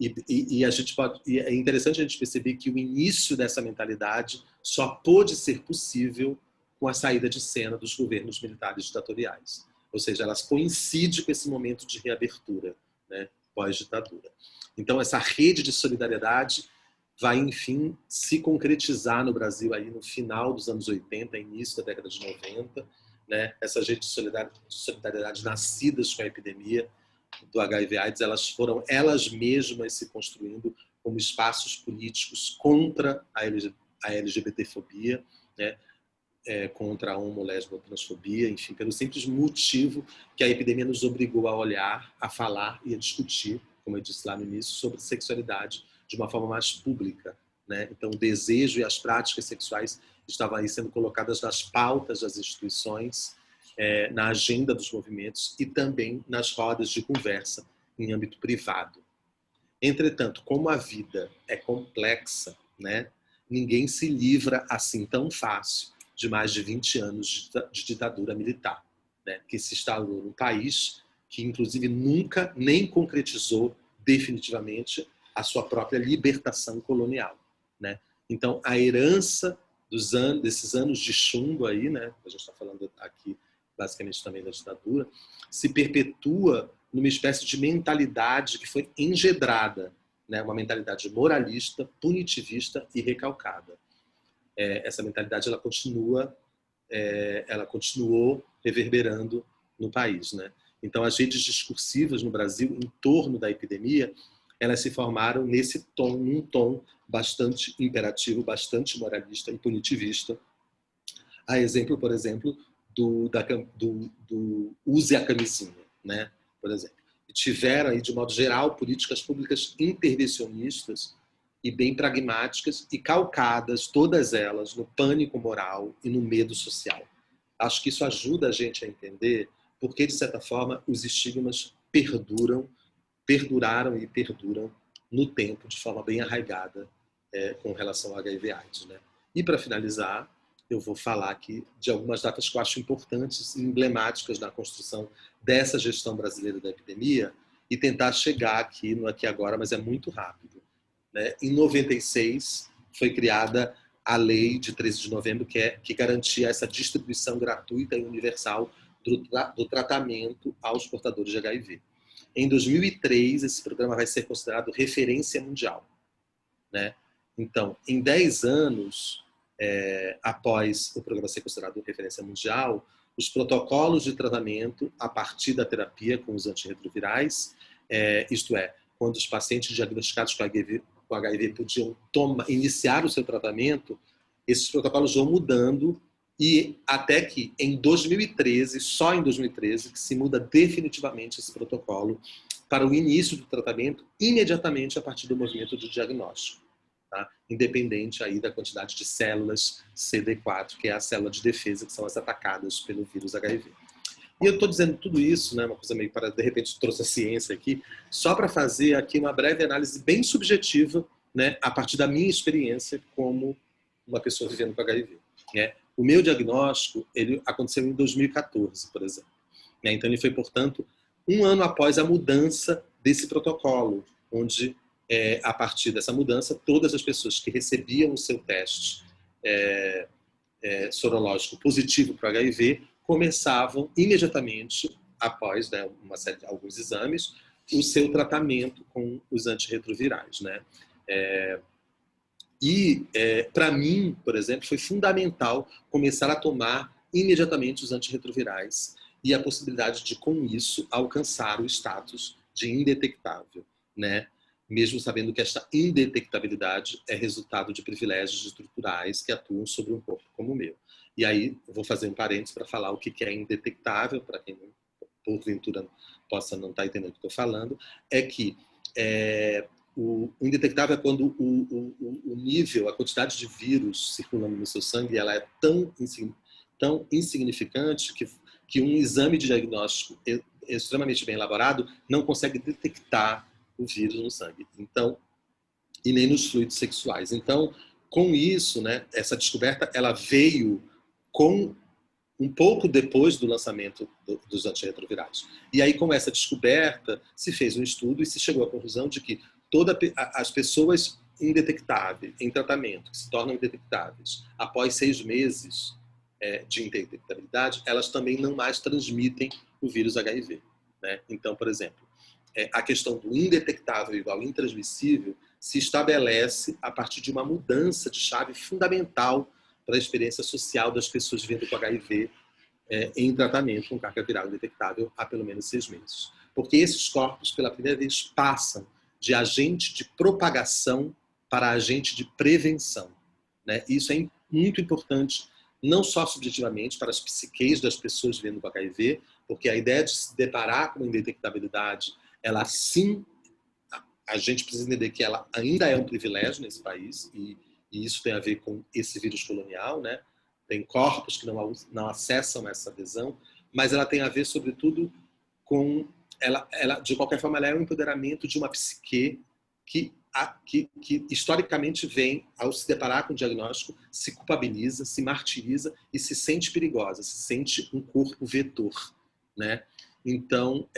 E é interessante a gente perceber que o início dessa mentalidade só pôde ser possível com a saída de cena dos governos militares ditatoriais. Ou seja, elas coincidem com esse momento de reabertura, né, pós-ditadura. Então, essa rede de solidariedade vai, enfim, se concretizar no Brasil aí no final dos anos 80, início da década de 90, né? Essas redes de solidariedade nascidas com a epidemia do HIV/AIDS, elas foram elas mesmas se construindo como espaços políticos contra a LGBTfobia, né? Contra a homo, lésbica, transfobia, enfim, pelo simples motivo que a epidemia nos obrigou a olhar, a falar e a discutir, como eu disse lá no início, sobre sexualidade de uma forma mais pública, né? Então, o desejo e as práticas sexuais estavam aí sendo colocadas nas pautas das instituições, na agenda dos movimentos e também nas rodas de conversa em âmbito privado. Entretanto, como a vida é complexa, né? Ninguém se livra assim tão fácil de mais de 20 anos de ditadura militar, né? Que se instalou no país, que inclusive nunca nem concretizou definitivamente a sua própria libertação colonial, né? Então, a herança desses anos de chumbo aí, né? A gente está falando aqui basicamente também da ditadura, se perpetua numa espécie de mentalidade que foi engedrada, né? Uma mentalidade moralista, punitivista e recalcada. Essa mentalidade ela continuou reverberando no país, né? Então, as redes discursivas no Brasil em torno da epidemia, elas se formaram num tom bastante imperativo, bastante moralista e punitivista. A exemplo, por exemplo, do use a camisinha, né? Por exemplo. E tiveram, aí, de modo geral, políticas públicas intervencionistas e bem pragmáticas e calcadas, todas elas, no pânico moral e no medo social. Acho que isso ajuda a gente a entender porque, de certa forma, os estigmas perduraram e perduram no tempo, de forma bem arraigada, com relação ao HIV/AIDS, né? E, para finalizar, eu vou falar aqui de algumas datas que eu acho importantes e emblemáticas na construção dessa gestão brasileira da epidemia e tentar chegar aqui no aqui e agora, mas é muito rápido, né? Em 96, foi criada a lei de 13 de novembro, que garantia essa distribuição gratuita e universal do tratamento aos portadores de HIV. Em 2003, esse programa vai ser considerado referência mundial, né? Então, em 10 anos, após o programa ser considerado referência mundial, os protocolos de tratamento a partir da terapia com os antirretrovirais, isto é, quando os pacientes diagnosticados com HIV podiam iniciar o seu tratamento, esses protocolos vão mudando e até que em 2013, só em 2013, que se muda definitivamente esse protocolo para o início do tratamento imediatamente a partir do movimento de diagnóstico. Tá? Independente aí da quantidade de células CD4, que é a célula de defesa, que são as atacadas pelo vírus HIV. E eu estou dizendo tudo isso, né, uma coisa meio para, de repente, trouxe a ciência aqui, só para fazer aqui uma breve análise bem subjetiva, né, a partir da minha experiência como uma pessoa vivendo com HIV. Né? O meu diagnóstico ele aconteceu em 2014, por exemplo. Né? Então, ele foi, portanto, um ano após a mudança desse protocolo, onde a partir dessa mudança, todas as pessoas que recebiam o seu teste sorológico positivo para o HIV começavam imediatamente, após, né, alguns exames, o seu tratamento com os antirretrovirais. Né? Para mim, por exemplo, foi fundamental começar a tomar imediatamente os antirretrovirais e a possibilidade de, com isso, alcançar o status de indetectável, né? Mesmo sabendo que esta indetectabilidade é resultado de privilégios estruturais que atuam sobre um corpo como o meu. E aí, eu vou fazer um parênteses para falar o que é indetectável, para quem, porventura, possa não estar entendendo o que estou falando, é que o indetectável é quando o nível, a quantidade de vírus circulando no seu sangue, ela é tão insignificante que que um exame de diagnóstico extremamente bem elaborado não consegue detectar o vírus no sangue. Então, e nem nos fluidos sexuais. Então, com isso, né, essa descoberta ela veio com um pouco depois do lançamento dos antirretrovirais. E aí, com essa descoberta, se fez um estudo e se chegou à conclusão de que as pessoas indetectáveis em tratamento, que se tornam indetectáveis após 6 meses de indetectabilidade, elas também não mais transmitem o vírus HIV. Né? Então, por exemplo, a questão do indetectável igual intransmissível se estabelece a partir de uma mudança de chave fundamental para a experiência social das pessoas vivendo com HIV em tratamento com carga viral indetectável há pelo menos 6 meses. Porque esses corpos, pela primeira vez, passam de agente de propagação para agente de prevenção. Né? Isso é muito importante, não só subjetivamente para as psiques das pessoas vivendo com HIV, porque a ideia de se deparar com uma indetectabilidade, ela sim, a gente precisa entender que ela ainda é um privilégio nesse país, e isso tem a ver com esse vírus colonial, né? Tem corpos que não acessam essa adesão, mas ela tem a ver, sobretudo, com... Ela, de qualquer forma, ela é um empoderamento de uma psique que historicamente vem, ao se deparar com o diagnóstico, se culpabiliza, se martiriza e se sente perigosa, se sente um corpo vetor. Né? Então,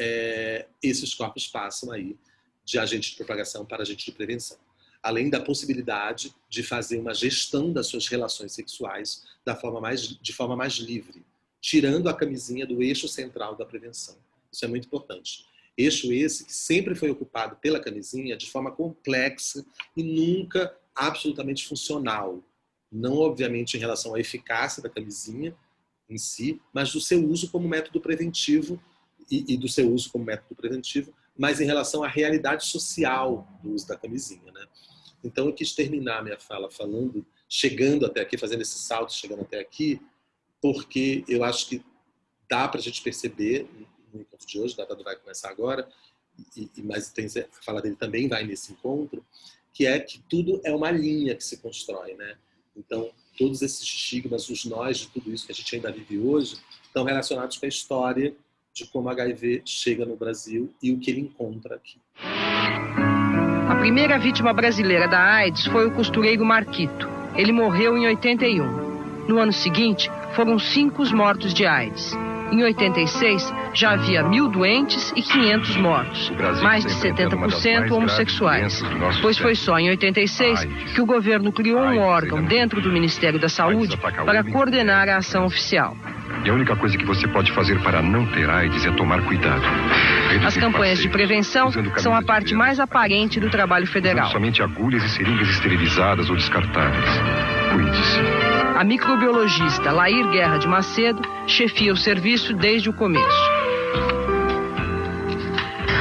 esses corpos passam aí de agente de propagação para agente de prevenção. Além da possibilidade de fazer uma gestão das suas relações sexuais de forma mais livre, tirando a camisinha do eixo central da prevenção. Isso é muito importante. Eixo esse que sempre foi ocupado pela camisinha de forma complexa e nunca absolutamente funcional. Não, obviamente, em relação à eficácia da camisinha em si, mas do seu uso como método preventivo e do seu uso como método preventivo, mas em relação à realidade social do uso da camisinha. Né? Então, eu quis terminar minha fala chegando até aqui, fazendo esse salto, chegando até aqui, porque eu acho que dá para a gente perceber no encontro de hoje, a data vai começar agora, mas a fala dele também vai nesse encontro, que é que tudo é uma linha que se constrói. Né? Então, todos esses estigmas, os nós de tudo isso que a gente ainda vive hoje, estão relacionados com a história de como o HIV chega no Brasil e o que ele encontra aqui. A primeira vítima brasileira da AIDS foi o costureiro Marquito. Ele morreu em 81. No ano seguinte, foram 5 os mortos de AIDS. Em 86, já havia 1.000 doentes e 500 mortos. Mais de 70% homossexuais. Pois foi só em 86 que o governo criou um órgão dentro do Ministério da Saúde para coordenar a ação oficial. E a única coisa que você pode fazer para não ter AIDS é tomar cuidado. As campanhas de prevenção são a parte mais aparente do trabalho federal. Somente agulhas e seringas esterilizadas ou descartáveis. Cuide-se. A microbiologista Lair Guerra de Macedo chefia o serviço desde o começo.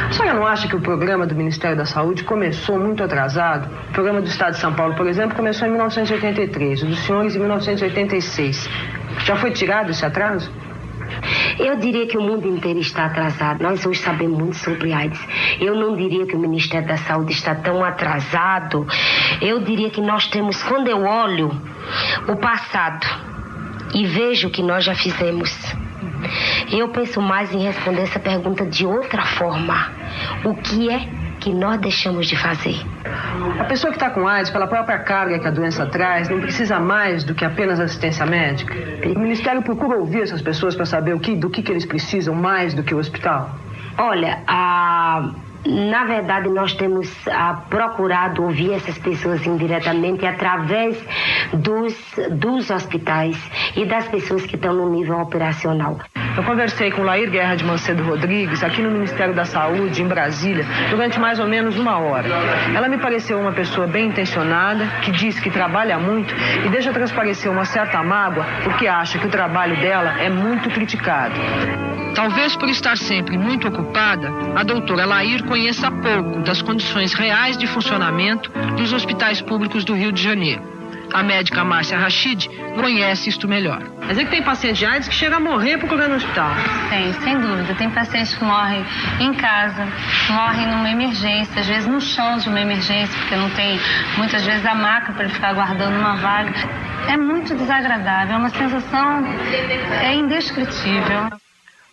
A senhora não acha que o programa do Ministério da Saúde começou muito atrasado? O programa do Estado de São Paulo, por exemplo, começou em 1983, o dos senhores em 1986. Já foi tirado esse atraso? Eu diria que o mundo inteiro está atrasado. Nós hoje sabemos muito sobre AIDS. Eu não diria que o Ministério da Saúde está tão atrasado. Eu diria que nós temos, quando eu olho o passado e vejo o que nós já fizemos, eu penso mais em responder essa pergunta de outra forma. O que é que nós deixamos de fazer? A pessoa que está com AIDS, pela própria carga que a doença traz, não precisa mais do que apenas assistência médica? O Ministério procura ouvir essas pessoas para saber do que eles precisam mais do que o hospital? Olha, na verdade, nós temos procurado ouvir essas pessoas indiretamente através dos hospitais e das pessoas que estão no nível operacional. Eu conversei com Lair Guerra de Macedo Rodrigues, aqui no Ministério da Saúde, em Brasília, durante mais ou menos 1 hora. Ela me pareceu uma pessoa bem intencionada, que diz que trabalha muito e deixa transparecer uma certa mágoa, porque acha que o trabalho dela é muito criticado. Talvez por estar sempre muito ocupada, a doutora Lair conheça pouco das condições reais de funcionamento dos hospitais públicos do Rio de Janeiro. A médica Márcia Rachid conhece isto melhor. Mas é que tem paciente de AIDS que chega a morrer procurando no hospital. Tem, sem dúvida. Tem pacientes que morrem em casa, morrem numa emergência, às vezes no chão de uma emergência, porque não tem, muitas vezes, a maca para ele ficar aguardando uma vaga. É muito desagradável, é uma sensação indescritível.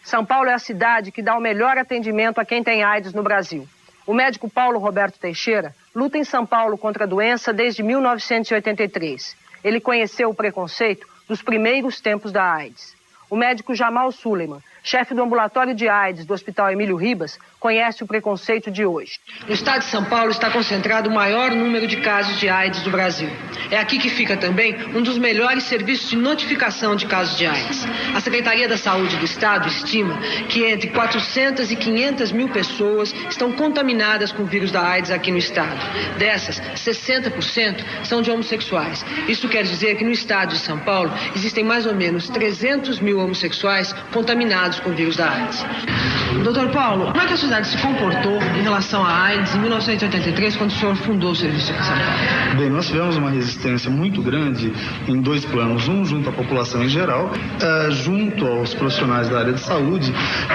São Paulo é a cidade que dá o melhor atendimento a quem tem AIDS no Brasil. O médico Paulo Roberto Teixeira luta em São Paulo contra a doença desde 1983. Ele conheceu o preconceito dos primeiros tempos da AIDS. O médico Jamal Suleiman, chefe do ambulatório de AIDS do Hospital Emílio Ribas, conhece o preconceito de hoje. No estado de São Paulo está concentrado o maior número de casos de AIDS do Brasil. É aqui que fica também um dos melhores serviços de notificação de casos de AIDS. A Secretaria da Saúde do Estado estima que entre 400 e 500 mil pessoas estão contaminadas com o vírus da AIDS aqui no estado. Dessas, 60% são de homossexuais. Isso quer dizer que no estado de São Paulo existem mais ou menos 300 mil homossexuais contaminados com o vírus da AIDS. Doutor Paulo, como é que a sociedade se comportou em relação à AIDS em 1983, quando o senhor fundou o serviço aqui em São Paulo? Bem, nós tivemos uma resistência muito grande em dois planos. Um, junto à população em geral, junto aos profissionais da área de saúde,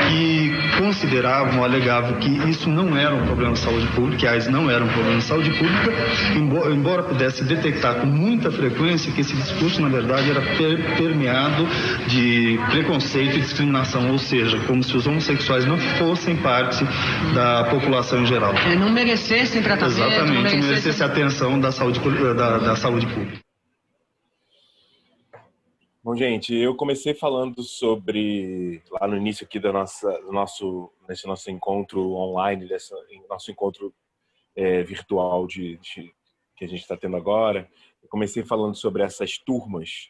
que consideravam, alegavam que isso não era um problema de saúde pública, que a AIDS não era um problema de saúde pública, embora pudesse detectar com muita frequência que esse discurso, na verdade, era permeado de preconceito e discriminação, ou seja, como se os homossexuais não fossem parte da população em geral. Não merecessem tratamento. Exatamente, não merecesse a atenção da saúde pública. Bom, gente, eu comecei falando sobre, lá no início aqui nesse nosso encontro online, nosso encontro virtual que a gente está tendo agora, eu comecei falando sobre essas turmas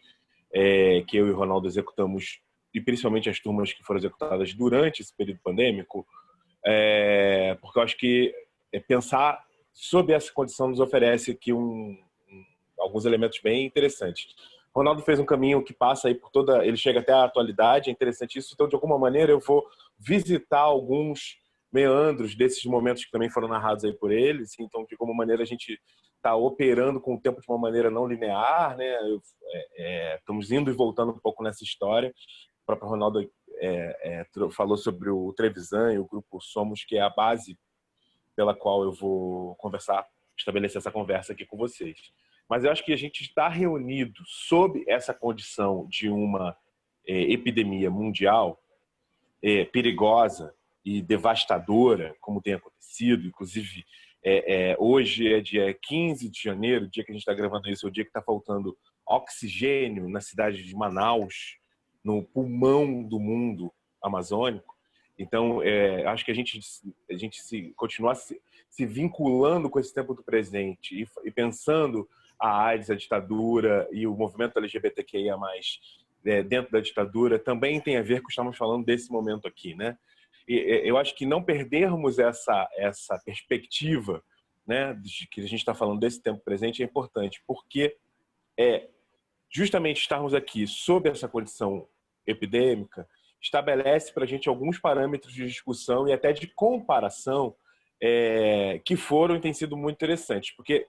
que eu e o Ronaldo executamos, e principalmente as turmas que foram executadas durante esse período pandêmico, porque eu acho que pensar sobre essa condição nos oferece aqui alguns elementos bem interessantes. O Ronaldo fez um caminho que passa aí ele chega até a atualidade, é interessante isso, então de alguma maneira eu vou visitar alguns meandros desses momentos que também foram narrados aí por ele, então de alguma maneira a gente está operando com o tempo de uma maneira não linear, né? Estamos indo e voltando um pouco nessa história. O próprio Ronaldo falou sobre o Trevisan e o grupo Somos, que é a base pela qual eu vou estabelecer essa conversa aqui com vocês. Mas eu acho que a gente está reunido sob essa condição de uma epidemia mundial perigosa e devastadora, como tem acontecido. Inclusive, hoje é dia 15 de janeiro, o dia que a gente está gravando isso, é o dia que está faltando oxigênio na cidade de Manaus, no pulmão do mundo amazônico. Então, acho que a gente continuar se vinculando com esse tempo do presente e pensando a AIDS, a ditadura e o movimento LGBTQIA+, dentro da ditadura, também tem a ver com o que estamos falando desse momento aqui, né? E eu acho que não perdermos essa perspectiva, né, de que a gente está falando desse tempo presente é importante, porque justamente estarmos aqui sob essa condição epidêmica estabelece para a gente alguns parâmetros de discussão e até de comparação que foram e têm sido muito interessantes, porque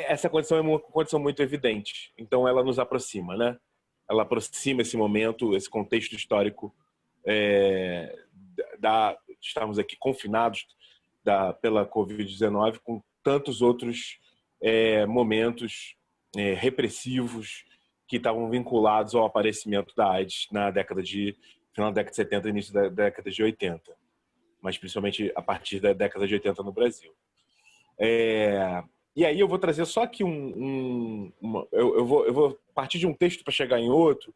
essa condição é uma condição muito evidente, então ela nos aproxima, né? Ela aproxima esse momento, esse contexto histórico estarmos aqui confinados pela Covid-19 com tantos outros momentos repressivos que estavam vinculados ao aparecimento da AIDS na final da década de 70 e início da década de 80, mas principalmente a partir da década de 80 no Brasil. E aí eu vou trazer só aqui eu vou partir de um texto para chegar em outro,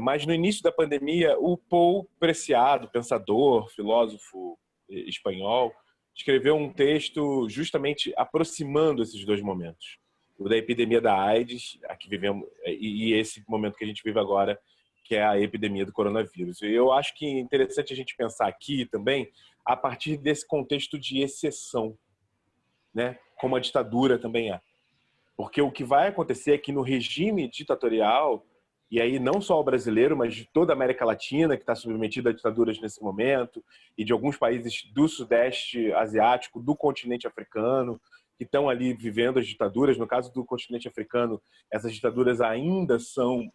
mas no início da pandemia, o Paul Preciado, pensador, filósofo espanhol, escreveu um texto justamente aproximando esses dois momentos, o da epidemia da AIDS, a que vivemos, e esse momento que a gente vive agora, que é a epidemia do coronavírus. E eu acho que é interessante a gente pensar aqui também a partir desse contexto de exceção, né? Como a ditadura também é. Porque o que vai acontecer é que no regime ditatorial, e aí não só o brasileiro, mas de toda a América Latina, que está submetida a ditaduras nesse momento, e de alguns países do Sudeste Asiático, do continente africano, que estão ali vivendo as ditaduras. No caso do continente africano, essas ditaduras ainda são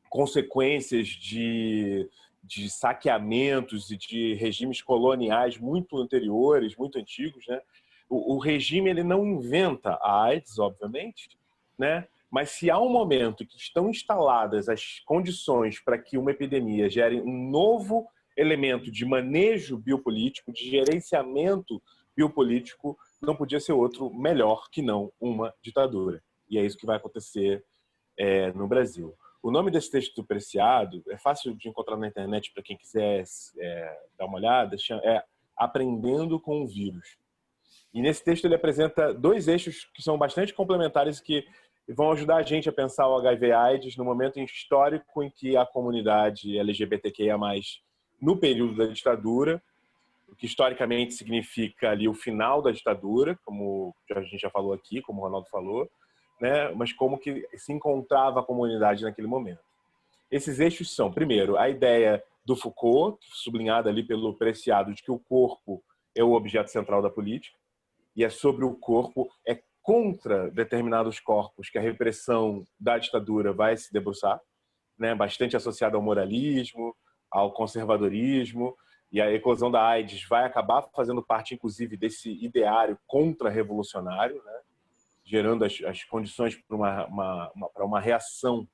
consequências de saqueamentos e de regimes coloniais muito anteriores, muito antigos, né? O regime ele não inventa a AIDS, obviamente, né? Mas se há um momento que estão instaladas as condições para que uma epidemia gere um novo elemento de manejo biopolítico, de gerenciamento biopolítico, não podia ser outro melhor que não uma ditadura. E é isso que vai acontecer no Brasil. O nome desse texto do Preciado é fácil de encontrar na internet para quem quiser dar uma olhada, é Aprendendo com o Vírus. E nesse texto ele apresenta dois eixos que são bastante complementares e que vão ajudar a gente a pensar o HIV/AIDS no momento histórico em que a comunidade LGBTQIA+, no período da ditadura, o que historicamente significa ali o final da ditadura, como a gente já falou aqui, como o Ronaldo falou, né? Mas como que se encontrava a comunidade naquele momento. Esses eixos são, primeiro, a ideia do Foucault, sublinhada ali pelo Preciado, de que o corpo é o objeto central da política, e é sobre o corpo, é contra determinados corpos que a repressão da ditadura vai se debruçar, né? Bastante associada ao moralismo, ao conservadorismo, e a eclosão da AIDS vai acabar fazendo parte, inclusive, desse ideário contra-revolucionário, né? Gerando as condições para uma reação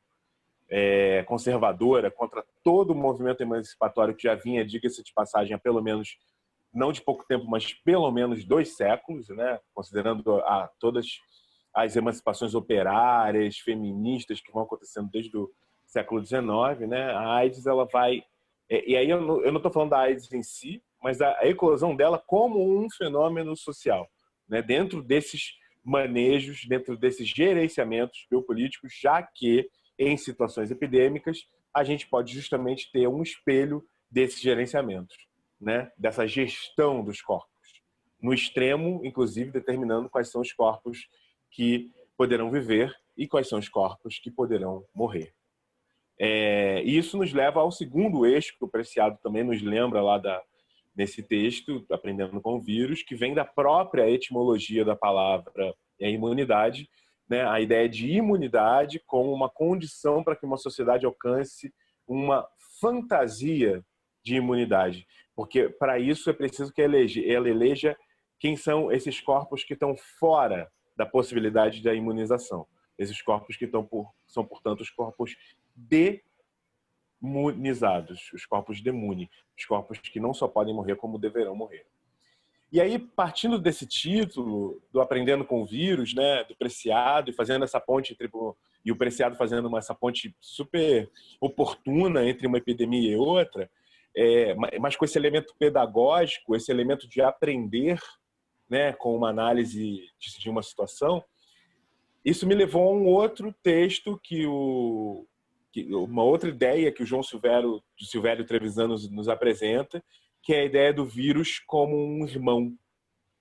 conservadora contra todo o movimento emancipatório que já vinha, diga-se de passagem, há pelo menos, não de pouco tempo, mas pelo menos 2 séculos, né? Considerando todas as emancipações operárias, feministas que vão acontecendo desde o século XIX, né? A AIDS, ela vai... E aí eu não estou falando da AIDS em si, mas a eclosão dela como um fenômeno social, né? Dentro desses manejos, dentro desses gerenciamentos biopolíticos, já que em situações epidêmicas a gente pode justamente ter um espelho desses gerenciamentos, né? Dessa gestão dos corpos, no extremo, inclusive, determinando quais são os corpos que poderão viver e quais são os corpos que poderão morrer. E isso nos leva ao segundo eixo que o Preciado também nos lembra lá nesse texto, Aprendendo com o Vírus, que vem da própria etimologia da palavra imunidade, né? A ideia de imunidade como uma condição para que uma sociedade alcance uma fantasia de imunidade. Porque para isso é preciso que ela eleja quem são esses corpos que estão fora da possibilidade da imunização. Esses corpos que são, portanto, os corpos demunizados, os corpos demune, os corpos que não só podem morrer, como deverão morrer. E aí, partindo desse título, do Aprendendo com o Vírus, né, do Preciado, e fazendo essa ponte e o Preciado fazendo essa ponte super oportuna entre uma epidemia e outra, mas com esse elemento pedagógico, esse elemento de aprender, né, com uma análise de uma situação, isso me levou a um outro texto uma outra ideia que o João Silvério Trevisan nos apresenta, que é a ideia do vírus como um irmão,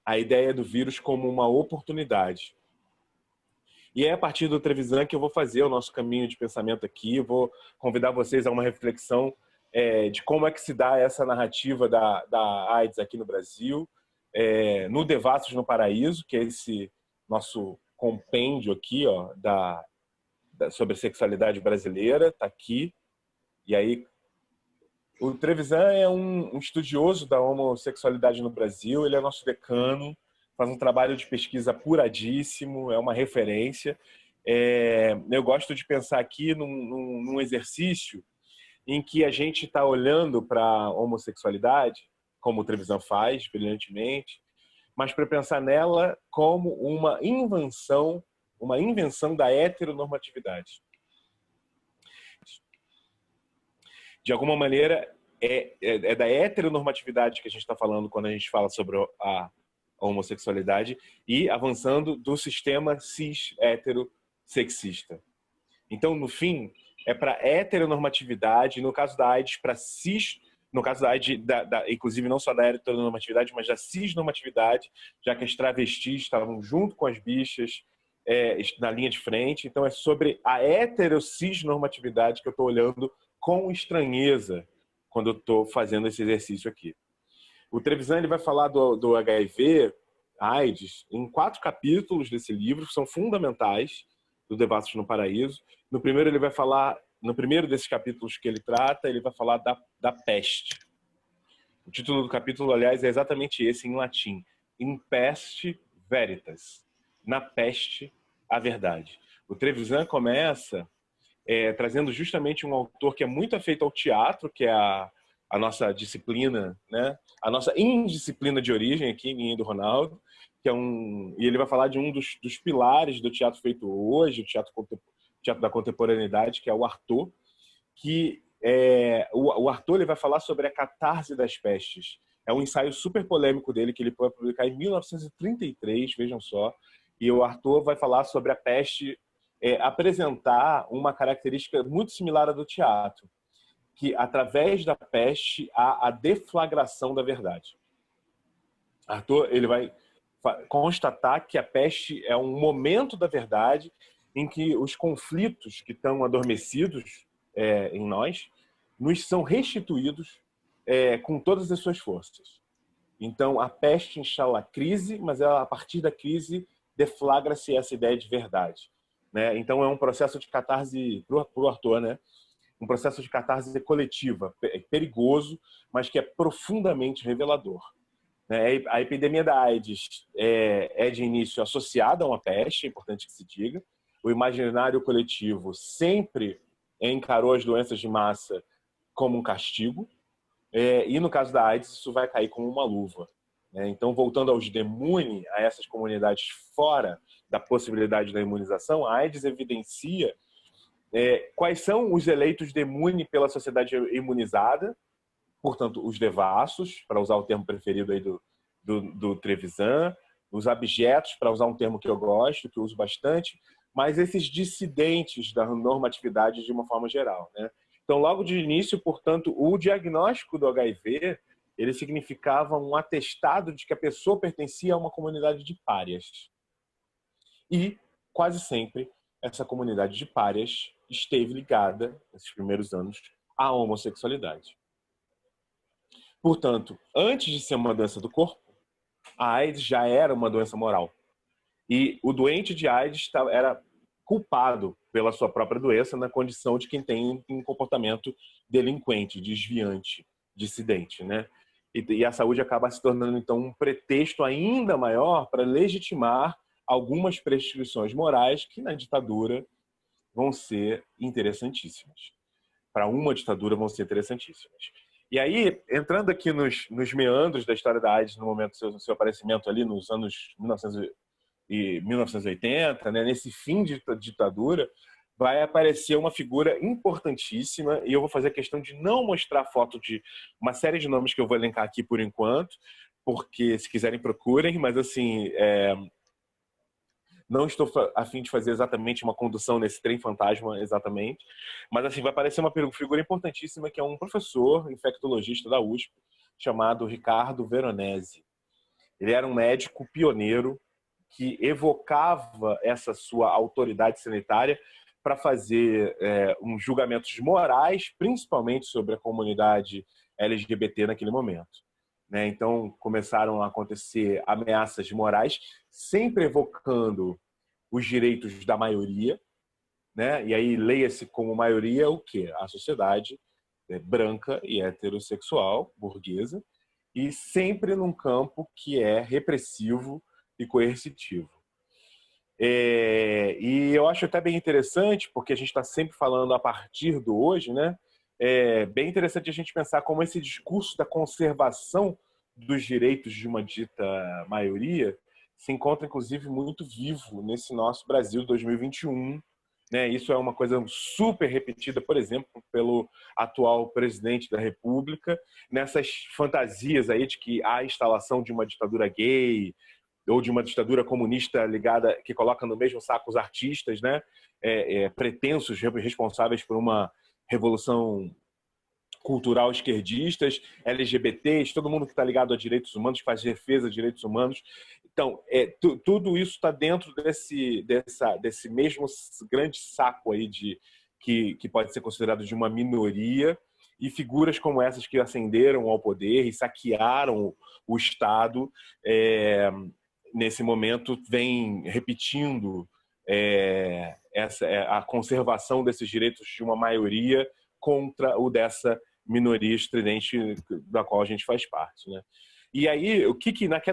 a ideia do vírus como uma oportunidade. E é a partir do Trevisan que eu vou fazer o nosso caminho de pensamento aqui, eu vou convidar vocês a uma reflexão de como é que se dá essa narrativa da AIDS aqui no Brasil, no Devassos no Paraíso, que é esse nosso compêndio aqui, ó, sobre a sexualidade brasileira, está aqui. E aí, o Trevisan é um estudioso da homossexualidade no Brasil, ele é nosso decano, faz um trabalho de pesquisa apuradíssimo, é uma referência. Eu gosto de pensar aqui num exercício em que a gente está olhando para a homossexualidade, como o Trevisan faz brilhantemente, mas para pensar nela como uma invenção da heteronormatividade. De alguma maneira, é da heteronormatividade que a gente está falando quando a gente fala sobre a homossexualidade e avançando do sistema cis-heterossexista. Então, no fim, é para a heteronormatividade, no caso da AIDS, para cis, no caso da AIDS, inclusive não só da heteronormatividade, mas da cisnormatividade, já que as travestis estavam junto com as bichas, na linha de frente. Então, é sobre a heterocisnormatividade que eu estou olhando com estranheza quando eu estou fazendo esse exercício aqui. O Trevisan ele vai falar do HIV, AIDS, em 4 capítulos desse livro, que são fundamentais, do Devassos no Paraíso. No primeiro desses capítulos que ele trata, ele vai falar da peste. O título do capítulo, aliás, é exatamente esse, em latim. In peste veritas. Na peste, a verdade. O Trevisan começa trazendo justamente um autor que é muito afeito ao teatro, que é a nossa disciplina, né? A nossa indisciplina de origem aqui, minha e do Ronaldo, que e ele vai falar de um dos pilares do teatro feito hoje, o teatro da contemporaneidade, que é o Artaud, que o Artaud ele vai falar sobre a catarse das pestes. É um ensaio super polêmico dele, que ele foi publicar em 1933, vejam só, e o Artaud vai falar sobre a peste apresentar uma característica muito similar à do teatro, que através da peste há a deflagração da verdade. Artaud ele vai constatar que a peste é um momento da verdade em que os conflitos que estão adormecidos em nós nos são restituídos com todas as suas forças. Então, a peste instala a crise, mas a partir da crise deflagra-se essa ideia de verdade. Né? Então, é um processo de catarse para o Artaud, né? Um processo de catarse coletiva, perigoso, mas que é profundamente revelador. Né? A epidemia da AIDS é de início associada a uma peste, é importante que se diga. O imaginário coletivo sempre encarou as doenças de massa como um castigo, e no caso da AIDS isso vai cair como uma luva. Né? Então, voltando aos demune, a essas comunidades fora da possibilidade da imunização, a AIDS evidencia quais são os eleitos demune pela sociedade imunizada, portanto, os devassos, para usar o termo preferido aí do Trevisan, os abjetos, para usar um termo que eu gosto, que eu uso bastante, mas esses dissidentes da normatividade de uma forma geral. Né? Então, logo de início, portanto, o diagnóstico do HIV ele significava um atestado de que a pessoa pertencia a uma comunidade de párias. E, quase sempre, essa comunidade de párias esteve ligada, nesses primeiros anos, à homossexualidade. Portanto, antes de ser uma doença do corpo, a AIDS já era uma doença moral. E o doente de AIDS era culpado pela sua própria doença na condição de quem tem um comportamento delinquente, desviante, dissidente, né? E a saúde acaba se tornando, então, um pretexto ainda maior para legitimar algumas prescrições morais que, na ditadura, vão ser interessantíssimas. Para uma ditadura, vão ser interessantíssimas. E aí, entrando aqui nos meandros da história da AIDS, no momento do seu aparecimento ali nos anos 1980, né, nesse fim de ditadura, vai aparecer uma figura importantíssima, e eu vou fazer questão de não mostrar foto de uma série de nomes que eu vou elencar aqui por enquanto, porque se quiserem procurem, mas assim, não estou a fim de fazer exatamente uma condução nesse trem fantasma exatamente, mas assim, vai aparecer uma figura importantíssima que é um professor infectologista da USP, chamado Ricardo Veronese. Ele era um médico pioneiro que evocava essa sua autoridade sanitária para fazer uns julgamentos morais, principalmente sobre a comunidade LGBT naquele momento. Né? Então, começaram a acontecer ameaças morais, sempre evocando os direitos da maioria. Né? E aí, leia-se como maioria o quê? A sociedade branca e heterossexual, burguesa, e sempre num campo que é repressivo e coercitivo. E eu acho até bem interessante, porque a gente está sempre falando a partir do hoje, né? É bem interessante a gente pensar como esse discurso da conservação dos direitos de uma dita maioria se encontra, inclusive, muito vivo nesse nosso Brasil 2021. Né? Isso é uma coisa super repetida, por exemplo, pelo atual presidente da República, nessas fantasias aí de que há a instalação de uma ditadura gay, ou de uma ditadura comunista ligada, que coloca no mesmo saco os artistas, né? Pretensos responsáveis por uma revolução cultural esquerdistas, LGBTs, todo mundo que está ligado a direitos humanos, que faz defesa de direitos humanos. Então, tudo isso está dentro desse mesmo grande saco aí que pode ser considerado de uma minoria, e figuras como essas que ascenderam ao poder e saquearam o Estado, nesse momento, vem repetindo a conservação desses direitos de uma maioria contra o dessa minoria estridente da qual a gente faz parte. Né? E aí,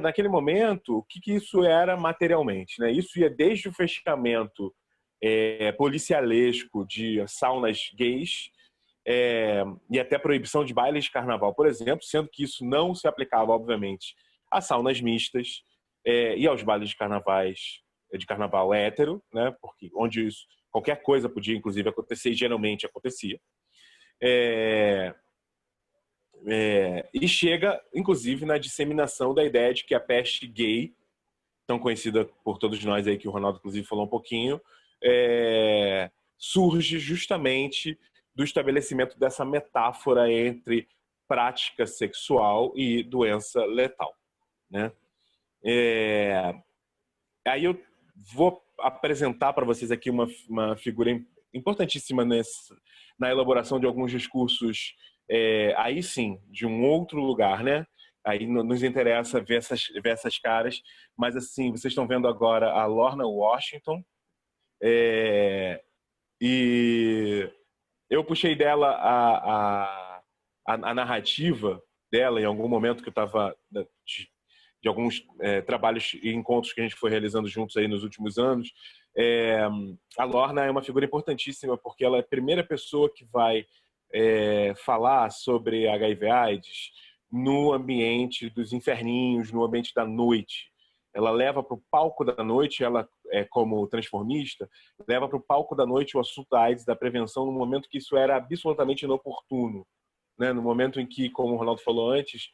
naquele momento, o que isso era materialmente? Né? Isso ia desde o fechamento policialesco de saunas gays, e até proibição de bailes de carnaval, por exemplo, sendo que isso não se aplicava, obviamente, a saunas mistas e aos bailes de carnaval hétero, né? Porque onde qualquer coisa podia, inclusive, acontecer, e geralmente acontecia. E chega, inclusive, na disseminação da ideia de que a peste gay, tão conhecida por todos nós aí, que o Ronaldo, inclusive, falou um pouquinho, surge justamente do estabelecimento dessa metáfora entre prática sexual e doença letal, né? Aí eu vou apresentar para vocês aqui uma figura importantíssima na elaboração de alguns discursos, aí sim, de um outro lugar, né? Aí nos interessa ver essas caras, mas assim, vocês estão vendo agora a Lorna Washington, e eu puxei dela a narrativa dela em algum momento que eu estava de alguns trabalhos e encontros que a gente foi realizando juntos aí nos últimos anos. A Lorna é uma figura importantíssima porque ela é a primeira pessoa que vai falar sobre HIV/AIDS no ambiente dos inferninhos, no ambiente da noite. Ela leva para o palco da noite, ela, como transformista, leva para o palco da noite o assunto da AIDS, da prevenção, no momento que isso era absolutamente inoportuno, né? No momento em que, como o Ronaldo falou antes,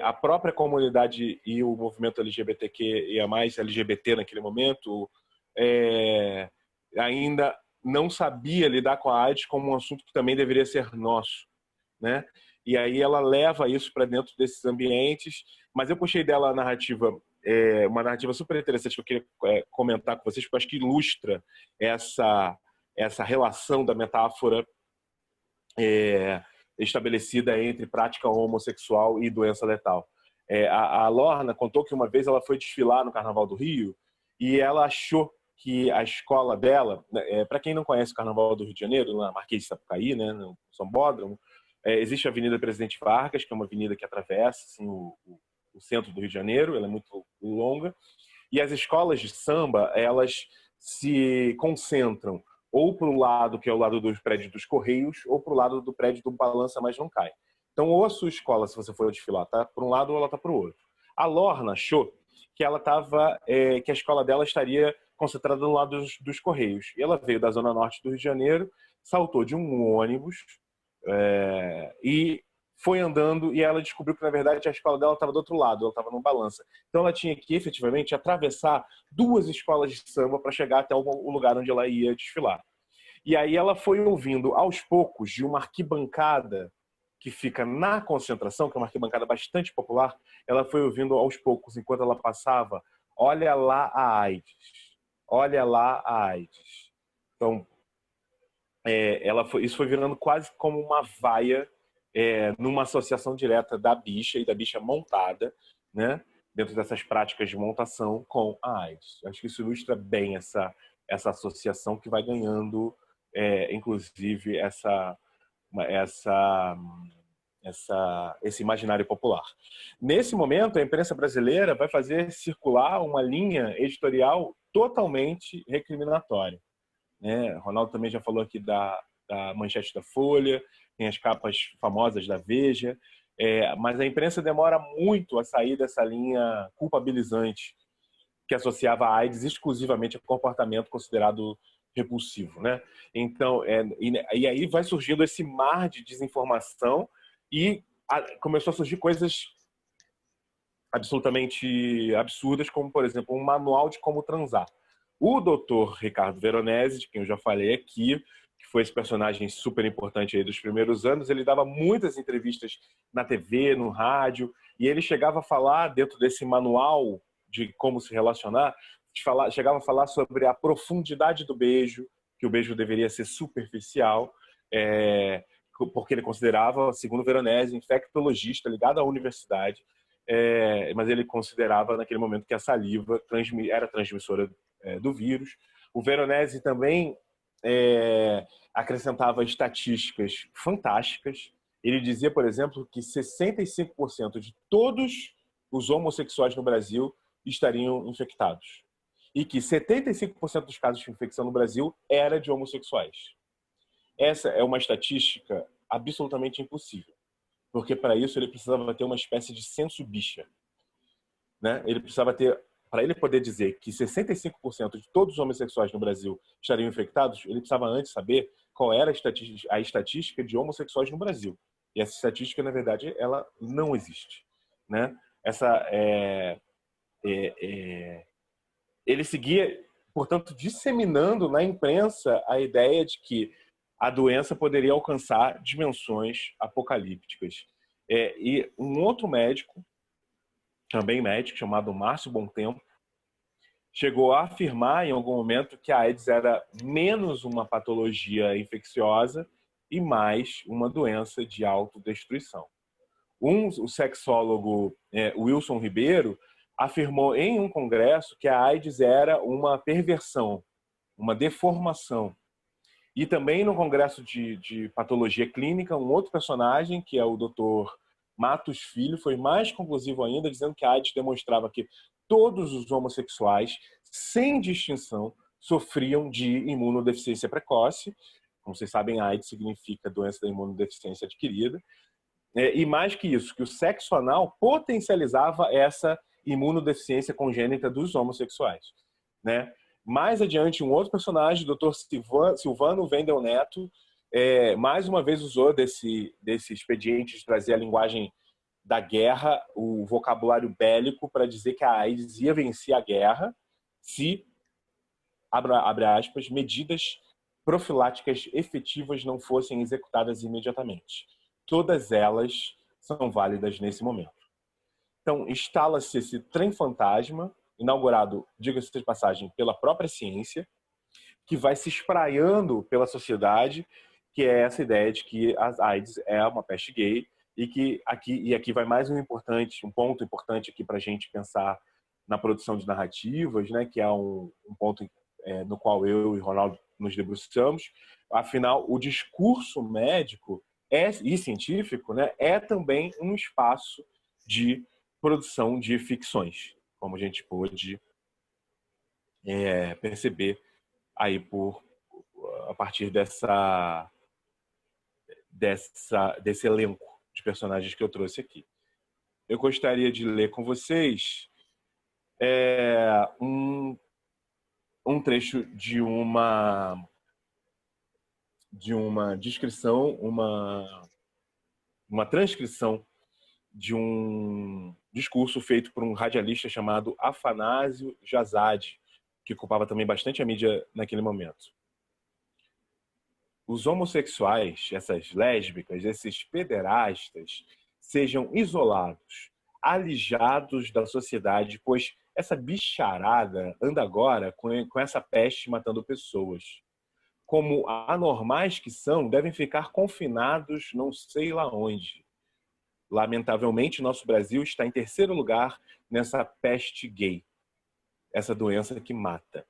a própria comunidade e o movimento LGBTQ e a mais LGBT naquele momento ainda não sabia lidar com a AIDS como um assunto que também deveria ser nosso, né? E aí ela leva isso para dentro desses ambientes, mas eu puxei dela a narrativa, uma narrativa super interessante que eu queria comentar com vocês, porque eu acho que ilustra essa relação da metáfora estabelecida entre prática homossexual e doença letal. A Lorna contou que uma vez ela foi desfilar no Carnaval do Rio e ela achou que a escola dela, para quem não conhece o Carnaval do Rio de Janeiro, na Marquês de Sapucaí, né, no Sambódromo, existe a Avenida Presidente Vargas, que é uma avenida que atravessa assim, o centro do Rio de Janeiro, ela é muito longa, e as escolas de samba, elas se concentram ou para o lado, que é o lado dos prédios dos Correios, ou para o lado do prédio do Balança Mas Não Cai. Então, ou a sua escola, se você for desfilar, tá para um lado ou ela tá para o outro. A Lorna achou que ela que a escola dela estaria concentrada no lado dos Correios. E ela veio da zona norte do Rio de Janeiro, saltou de um ônibus e foi andando, e ela descobriu que, na verdade, a escola dela estava do outro lado, ela estava no Balança. Então, ela tinha que, efetivamente, atravessar 2 escolas de samba para chegar até o lugar onde ela ia desfilar. E aí ela foi ouvindo, aos poucos, de uma arquibancada que fica na concentração, que é uma arquibancada bastante popular, ela foi ouvindo aos poucos, enquanto ela passava, olha lá a AIDS, olha lá a AIDS. Então, isso foi virando quase como uma vaia numa associação direta da bicha e da bicha montada, né, dentro dessas práticas de montação com a AIDS. Acho que isso ilustra bem essa associação que vai ganhando, inclusive, esse imaginário popular. Nesse momento, a imprensa brasileira vai fazer circular uma linha editorial totalmente recriminatória, né? Ronaldo também já falou aqui da manchete da Folha, tem as capas famosas da Veja, mas a imprensa demora muito a sair dessa linha culpabilizante que associava a AIDS exclusivamente a comportamento considerado repulsivo, né? Então, e aí vai surgindo esse mar de desinformação e começou a surgir coisas absolutamente absurdas, como, por exemplo, um manual de como transar. O doutor Ricardo Veronese, de quem eu já falei aqui, que foi esse personagem super importante aí dos primeiros anos, ele dava muitas entrevistas na TV, no rádio, e ele chegava a falar, dentro desse manual de como se relacionar, chegava a falar sobre a profundidade do beijo, que o beijo deveria ser superficial, porque ele considerava, segundo Veronese, infectologista ligado à universidade, mas ele considerava naquele momento que a saliva era transmissora do vírus. O Veronese também acrescentava estatísticas fantásticas. Ele dizia, por exemplo, que 65% de todos os homossexuais no Brasil estariam infectados. e que 75% dos casos de infecção no Brasil era de homossexuais. Essa é uma estatística absolutamente impossível, porque para isso ele precisava ter uma espécie de sensu bicha, né? Ele precisava ter, para ele poder dizer que 65% de todos os homossexuais no Brasil estariam infectados, ele precisava antes saber qual era a estatística de homossexuais no Brasil. E essa estatística, na verdade, ela não existe, né? Ele seguia, portanto, disseminando na imprensa a ideia de que a doença poderia alcançar dimensões apocalípticas. E um outro médico, também médico, chamado Márcio Bontempo, chegou a afirmar em algum momento que a AIDS era menos uma patologia infecciosa e mais uma doença de autodestruição. O sexólogo Wilson Ribeiro afirmou em um congresso que a AIDS era uma perversão, uma deformação. E também no congresso de patologia clínica, um outro personagem, que é o Dr. Matos Filho, foi mais conclusivo ainda, dizendo que a AIDS demonstrava que todos os homossexuais, sem distinção, sofriam de imunodeficiência precoce. Como vocês sabem, a AIDS significa doença da imunodeficiência adquirida. E mais que isso, que o sexo anal potencializava essa imunodeficiência congênita dos homossexuais, né? Mais adiante, um outro personagem, o Dr. Silvano Wendel Neto, mais uma vez usou desse expediente de trazer a linguagem da guerra, o vocabulário bélico, para dizer que a AIDS ia vencer a guerra se, abre aspas, medidas profiláticas efetivas não fossem executadas imediatamente. Todas elas são válidas nesse momento. Então, instala-se esse trem fantasma, inaugurado, diga-se de passagem, pela própria ciência, que vai se espraiando pela sociedade, que é essa ideia de que a AIDS é uma peste gay, e que aqui vai mais um ponto importante aqui para a gente pensar na produção de narrativas, né, que é um ponto no qual eu e Ronaldo nos debruçamos. Afinal, o discurso médico e científico, né, é também um espaço de produção de ficções, como a gente pôde perceber aí a partir desse elenco de personagens que eu trouxe aqui. Eu gostaria de ler com vocês um trecho de uma descrição, uma transcrição de um discurso feito por um radialista chamado Afanásio Jazade, que ocupava também bastante a mídia naquele momento. Os homossexuais, essas lésbicas, esses pederastas, sejam isolados, alijados da sociedade, pois essa bicharada anda agora com essa peste matando pessoas. Como anormais que são, devem ficar confinados não sei lá onde. Lamentavelmente, nosso Brasil está em terceiro lugar nessa peste gay, essa doença que mata.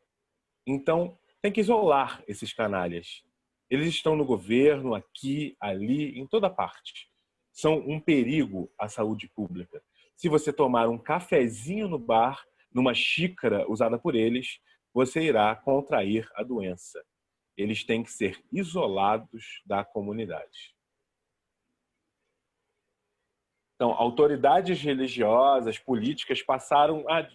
Então, tem que isolar esses canalhas. Eles estão no governo, aqui, ali, em toda parte. São um perigo à saúde pública. Se você tomar um cafezinho no bar, numa xícara usada por eles, você irá contrair a doença. Eles têm que ser isolados da comunidade. Então, autoridades religiosas, políticas passaram a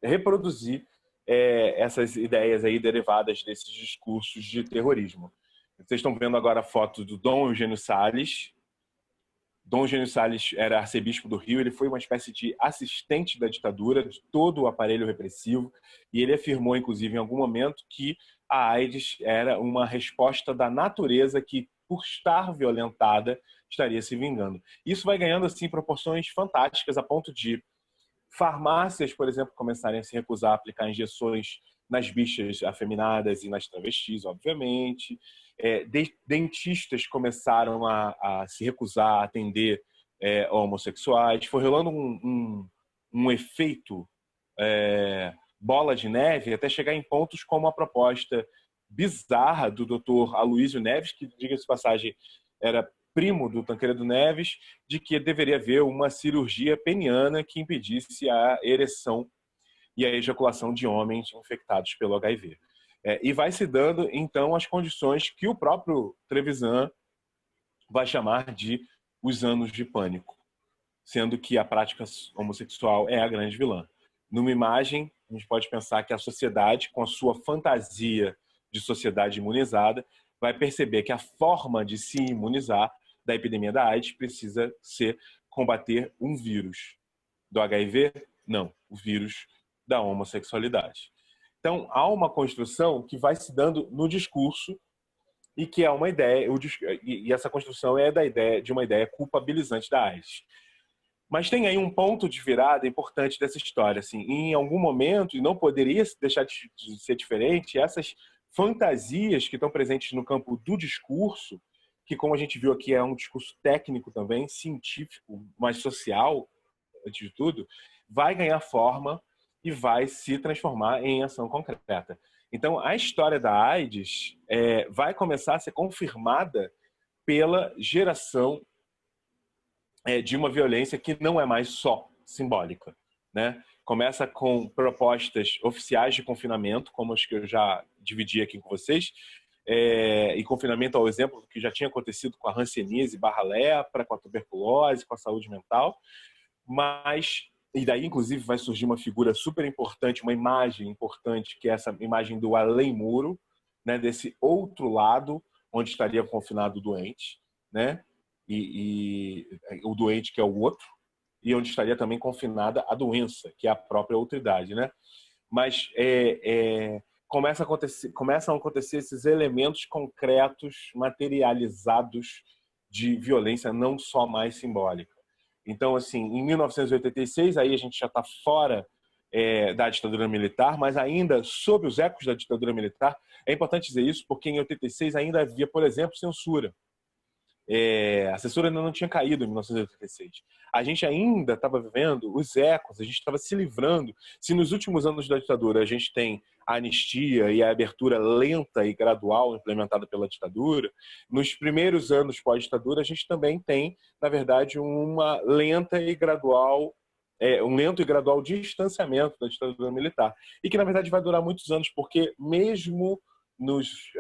reproduzir essas ideias aí derivadas desses discursos de terrorismo. Vocês estão vendo agora a foto do Dom Eugênio Salles. Dom Eugênio Salles era arcebispo do Rio, ele foi uma espécie de assistente da ditadura, de todo o aparelho repressivo, e ele afirmou, inclusive, em algum momento, que a AIDS era uma resposta da natureza que, por estar violentada, estaria se vingando. Isso vai ganhando assim proporções fantásticas, a ponto de farmácias, por exemplo, começarem a se recusar a aplicar injeções nas bichas afeminadas e nas travestis, obviamente. Dentistas começaram a se recusar a atender homossexuais. Foi rolando um efeito bola de neve até chegar em pontos como a proposta bizarra do Dr. Aloysio Neves, que, diga-se de passagem, era primo do Tancredo Neves, de que deveria haver uma cirurgia peniana que impedisse a ereção e a ejaculação de homens infectados pelo HIV. E vai se dando, então, as condições que o próprio Trevisan vai chamar de os anos de pânico, sendo que a prática homossexual é a grande vilã. Numa imagem, a gente pode pensar que a sociedade, com a sua fantasia de sociedade imunizada, vai perceber que a forma de se imunizar da epidemia da AIDS precisa ser combater um vírus. Do HIV? Não, o vírus da homossexualidade. Então, há uma construção que vai se dando no discurso e que é uma ideia, e essa construção é de uma ideia culpabilizante da AIDS. Mas tem aí um ponto de virada importante dessa história. Assim, em algum momento, e não poderia deixar de ser diferente, essas fantasias que estão presentes no campo do discurso, que, como a gente viu aqui, é um discurso técnico também, científico, mas social, antes de tudo, vai ganhar forma e vai se transformar em ação concreta. Então, a história da AIDS vai começar a ser confirmada pela geração de uma violência que não é mais só simbólica, né? Começa com propostas oficiais de confinamento, como as que eu já dividi aqui com vocês, e confinamento ao exemplo do que já tinha acontecido com a hanseníase /lepra, com a tuberculose, com a saúde mental, e daí, inclusive, vai surgir uma figura super importante, uma imagem importante, que é essa imagem do além-muro, né, desse outro lado, onde estaria confinado o doente, né? E o doente que é o outro, e onde estaria também confinada a doença, que é a própria outridade, né? Mas começam a acontecer esses elementos concretos, materializados de violência não só mais simbólica. Então, assim, em 1986, aí a gente já está fora da ditadura militar, mas ainda sob os ecos da ditadura militar. É importante dizer isso porque em 86 ainda havia, por exemplo, censura. A censura ainda não tinha caído em 1986. A gente ainda estava vivendo os ecos, a gente estava se livrando. Se nos últimos anos da ditadura a gente tem a anistia e a abertura lenta e gradual implementada pela ditadura, nos primeiros anos pós-ditadura a gente também tem, na verdade, um lento e gradual distanciamento da ditadura militar. E que, na verdade, vai durar muitos anos, porque mesmo nos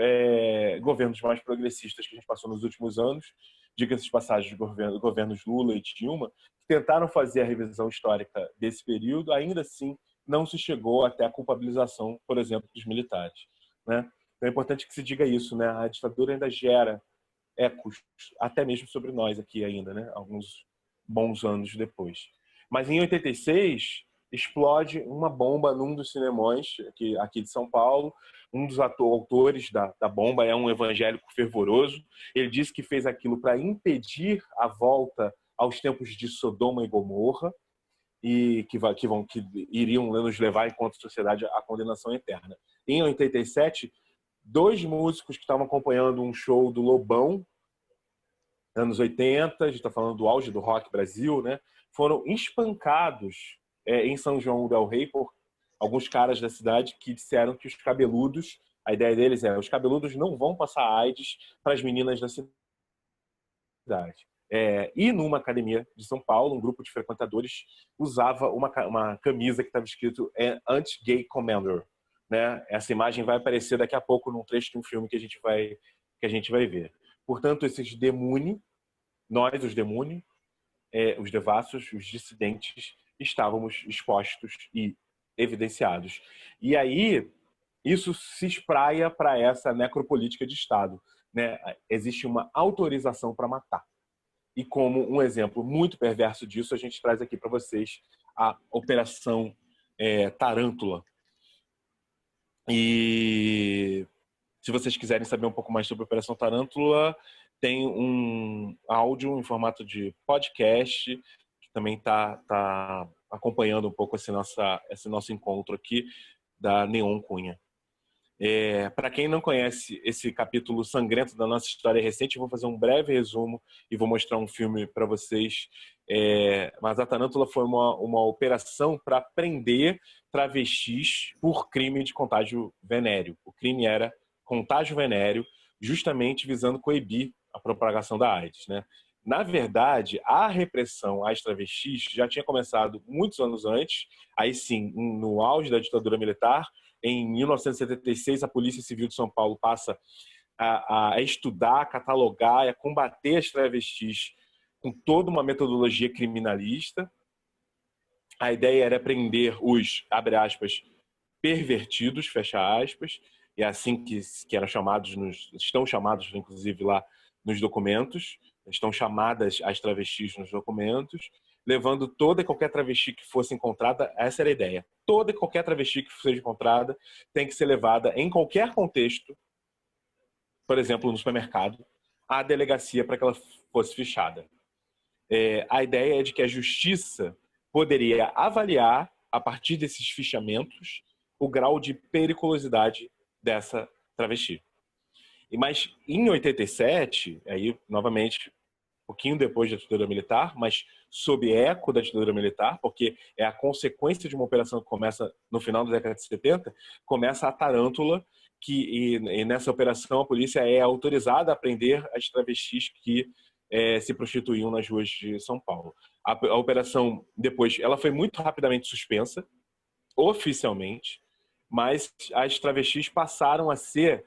governos mais progressistas que a gente passou nos últimos anos, diga-se de passagem, governos Lula e Dilma, que tentaram fazer a revisão histórica desse período, ainda assim não se chegou até a culpabilização, por exemplo, dos militares, né? Então é importante que se diga isso, né? A ditadura ainda gera ecos, até mesmo sobre nós aqui ainda, né? Alguns bons anos depois. Mas em 86 explode uma bomba num dos cinemões aqui de São Paulo. Um dos autores da bomba é um evangélico fervoroso. Ele disse que fez aquilo para impedir a volta aos tempos de Sodoma e Gomorra e que iriam nos levar, enquanto sociedade, à condenação eterna. Em 87, 2 músicos que estavam acompanhando um show do Lobão, anos 80, a gente está falando do auge do rock Brasil, né? Foram espancados em São João del Rei por alguns caras da cidade que disseram que os cabeludos, a ideia deles os cabeludos não vão passar AIDS para as meninas da cidade. E numa academia de São Paulo, um grupo de frequentadores usava uma camisa que estava escrito Anti-Gay Commander, né? Essa imagem vai aparecer daqui a pouco num trecho de um filme que a gente vai ver. Portanto, esses demônios, nós, os demônios, os devassos, os dissidentes, estávamos expostos e evidenciados. E aí, isso se espraia para essa necropolítica de Estado, né? Existe uma autorização para matar. E como um exemplo muito perverso disso, a gente traz aqui para vocês a Operação Tarântula. E se vocês quiserem saber um pouco mais sobre a Operação Tarântula, tem um áudio em formato de podcast, que também está acompanhando um pouco esse nosso encontro aqui, da Neon Cunha. Para quem não conhece esse capítulo sangrento da nossa história recente, eu vou fazer um breve resumo e vou mostrar um filme para vocês. Mas a Tarântula foi uma operação para prender travestis por crime de contágio venéreo. O crime era contágio venéreo, justamente visando coibir a propagação da AIDS, né? Na verdade, a repressão às travestis já tinha começado muitos anos antes, aí sim, no auge da ditadura militar. Em 1976, a Polícia Civil de São Paulo passa a estudar, a catalogar e a combater as travestis com toda uma metodologia criminalista. A ideia era prender os, abre aspas, pervertidos, fecha aspas, e é assim que eram chamados, estão chamados, inclusive, lá nos documentos, estão chamadas as travestis nos documentos, levando toda e qualquer travesti que fosse encontrada, essa era a ideia, toda e qualquer travesti que seja encontrada tem que ser levada em qualquer contexto, por exemplo, no supermercado, à delegacia para que ela fosse fichada. A ideia é de que a justiça poderia avaliar, a partir desses fichamentos, o grau de periculosidade dessa travesti. Mas em 87, aí novamente, um pouquinho depois da ditadura militar, mas sob eco da ditadura militar, porque é a consequência de uma operação que começa no final da década de 70, começa a Tarântula, e nessa operação a polícia é autorizada a prender as travestis que se prostituíam nas ruas de São Paulo. A operação, depois, ela foi muito rapidamente suspensa, oficialmente, mas as travestis passaram a ser,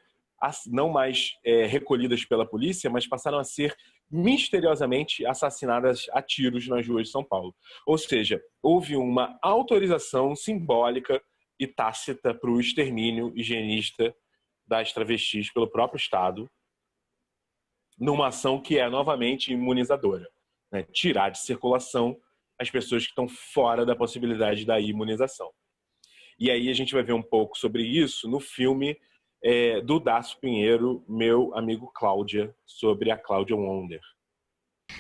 não mais recolhidas pela polícia, mas passaram a ser misteriosamente assassinadas a tiros nas ruas de São Paulo. Ou seja, houve uma autorização simbólica e tácita para o extermínio higienista das travestis pelo próprio Estado, numa ação que é novamente imunizadora, né? Tirar de circulação as pessoas que estão fora da possibilidade da imunização. E aí a gente vai ver um pouco sobre isso no filme do Dácio Pinheiro, Meu Amigo Cláudia, sobre a Cláudia Wonder.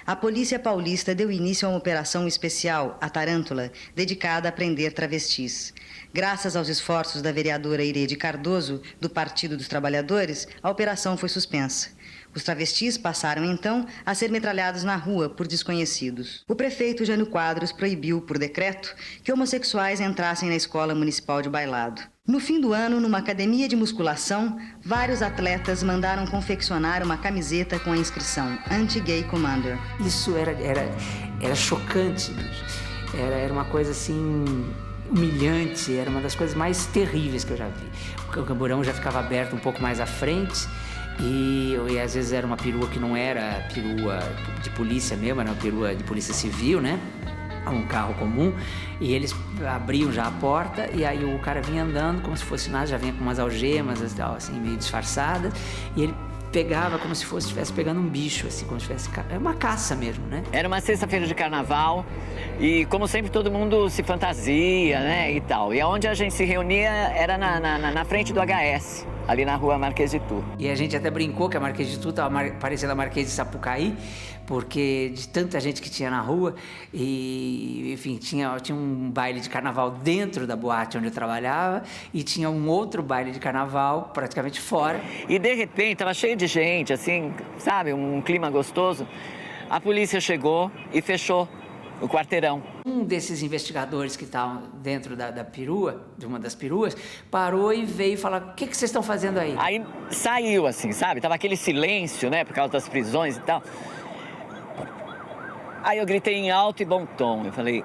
A Polícia Paulista deu início a uma operação especial, a Tarântula, dedicada a prender travestis. Graças aos esforços da vereadora Irede Cardoso, do Partido dos Trabalhadores, a operação foi suspensa. Os travestis passaram, então, a ser metralhados na rua por desconhecidos. O prefeito Jânio Quadros proibiu, por decreto, que homossexuais entrassem na Escola Municipal de Bailado. No fim do ano, numa academia de musculação, vários atletas mandaram confeccionar uma camiseta com a inscrição Anti-Gay Commander. Isso era chocante, era uma coisa assim humilhante, era uma das coisas mais terríveis que eu já vi. O camburão já ficava aberto um pouco mais à frente e às vezes era uma perua que não era perua de polícia mesmo, era uma perua de polícia civil, né? Um carro comum, e eles abriam já a porta e aí o cara vinha andando como se fosse nada, já vinha com umas algemas assim, meio disfarçadas, e ele pegava como se estivesse pegando um bicho, assim, como se tivesse... É uma caça mesmo, né? Era uma sexta-feira de carnaval e, como sempre, todo mundo se fantasia, né, e tal. E onde a gente se reunia era na frente do HS, ali na rua Marquês de Tu. E a gente até brincou que a Marquês de Tu estava parecendo a Marquês de Sapucaí, porque de tanta gente que tinha na rua e, enfim, tinha um baile de carnaval dentro da boate onde eu trabalhava e tinha um outro baile de carnaval praticamente fora. E, de repente, estava cheio de gente, assim, sabe, um clima gostoso. A polícia chegou e fechou o quarteirão. Um desses investigadores que estavam dentro da perua, de uma das peruas, parou e veio falar: o que vocês estão fazendo aí? Aí saiu, assim, sabe? Tava aquele silêncio, né, por causa das prisões e tal. Aí eu gritei em alto e bom tom, eu falei: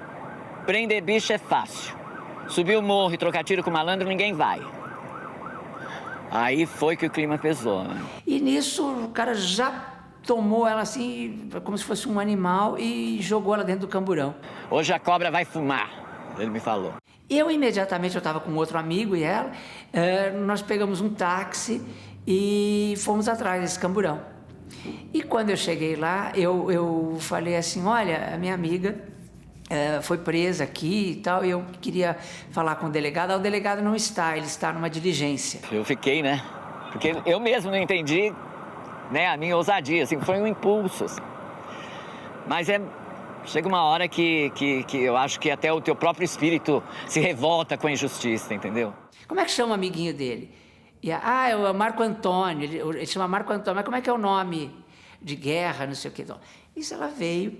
prender bicho é fácil. Subir o morro e trocar tiro com malandro, ninguém vai. Aí foi que o clima pesou, né? E nisso o cara já tomou ela assim, como se fosse um animal, e jogou ela dentro do camburão. Hoje a cobra vai fumar, ele me falou. Eu imediatamente, eu estava com outro amigo e ela, nós pegamos um táxi e fomos atrás desse camburão. E quando eu cheguei lá, eu falei assim: olha, a minha amiga foi presa aqui e tal, e eu queria falar com o delegado. O delegado não está, ele está numa diligência. Eu fiquei, né? Porque eu mesmo não entendi, né, a minha ousadia, assim, foi um impulso. Assim. Mas chega uma hora que eu acho que até o teu próprio espírito se revolta com a injustiça, entendeu? Como é que chama o amiguinho dele? É o Marco Antônio, ele chama Marco Antônio, mas como é que é o nome de guerra, não sei o que. Então, isso ela veio,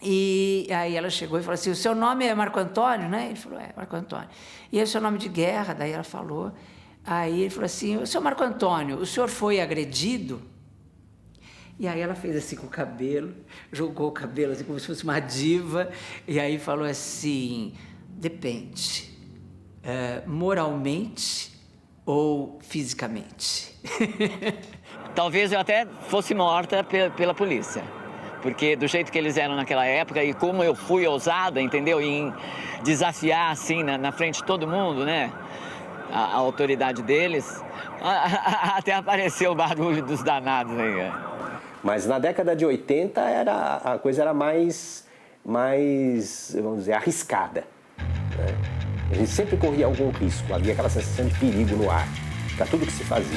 e aí ela chegou e falou assim: o seu nome é Marco Antônio, né? Ele falou: Marco Antônio. E aí o seu nome de guerra, daí ela falou, aí ele falou assim: o seu Marco Antônio, o senhor foi agredido? E aí ela fez assim com o cabelo, jogou o cabelo assim como se fosse uma diva, e aí falou assim, depende, moralmente ou fisicamente? Talvez eu até fosse morta pela polícia, porque do jeito que eles eram naquela época e como eu fui ousada, entendeu? Em desafiar assim na frente de todo mundo, né? A autoridade deles, até apareceu o barulho dos danados aí. Mas na década de 80 a coisa era mais, vamos dizer, arriscada, né? A gente sempre corria algum risco, havia aquela sensação de perigo no ar, para tudo que se fazia.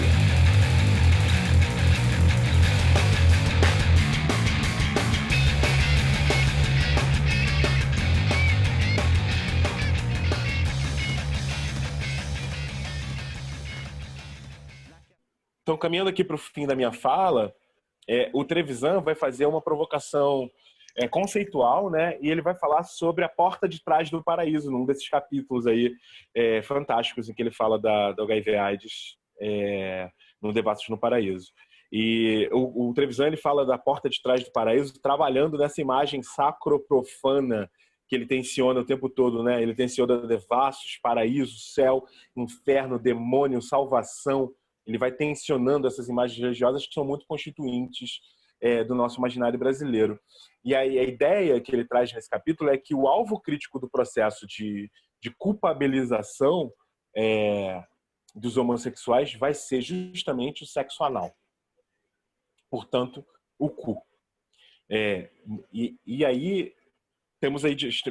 Então, caminhando aqui para o fim da minha fala, o Trevisan vai fazer uma provocação conceitual, né? E ele vai falar sobre a porta de trás do paraíso, num desses capítulos aí fantásticos em que ele fala da HIV/AIDS no Debates no Paraíso. E o Trevisan, ele fala da porta de trás do paraíso, trabalhando nessa imagem sacro-profana que ele tensiona o tempo todo, né? Ele tensiona devassos, paraíso, céu, inferno, demônio, salvação. Ele vai tensionando essas imagens religiosas que são muito constituintes do nosso imaginário brasileiro. E aí, a ideia que ele traz nesse capítulo é que o alvo crítico do processo de culpabilização dos homossexuais vai ser justamente o sexo anal. Portanto, o cu. E aí,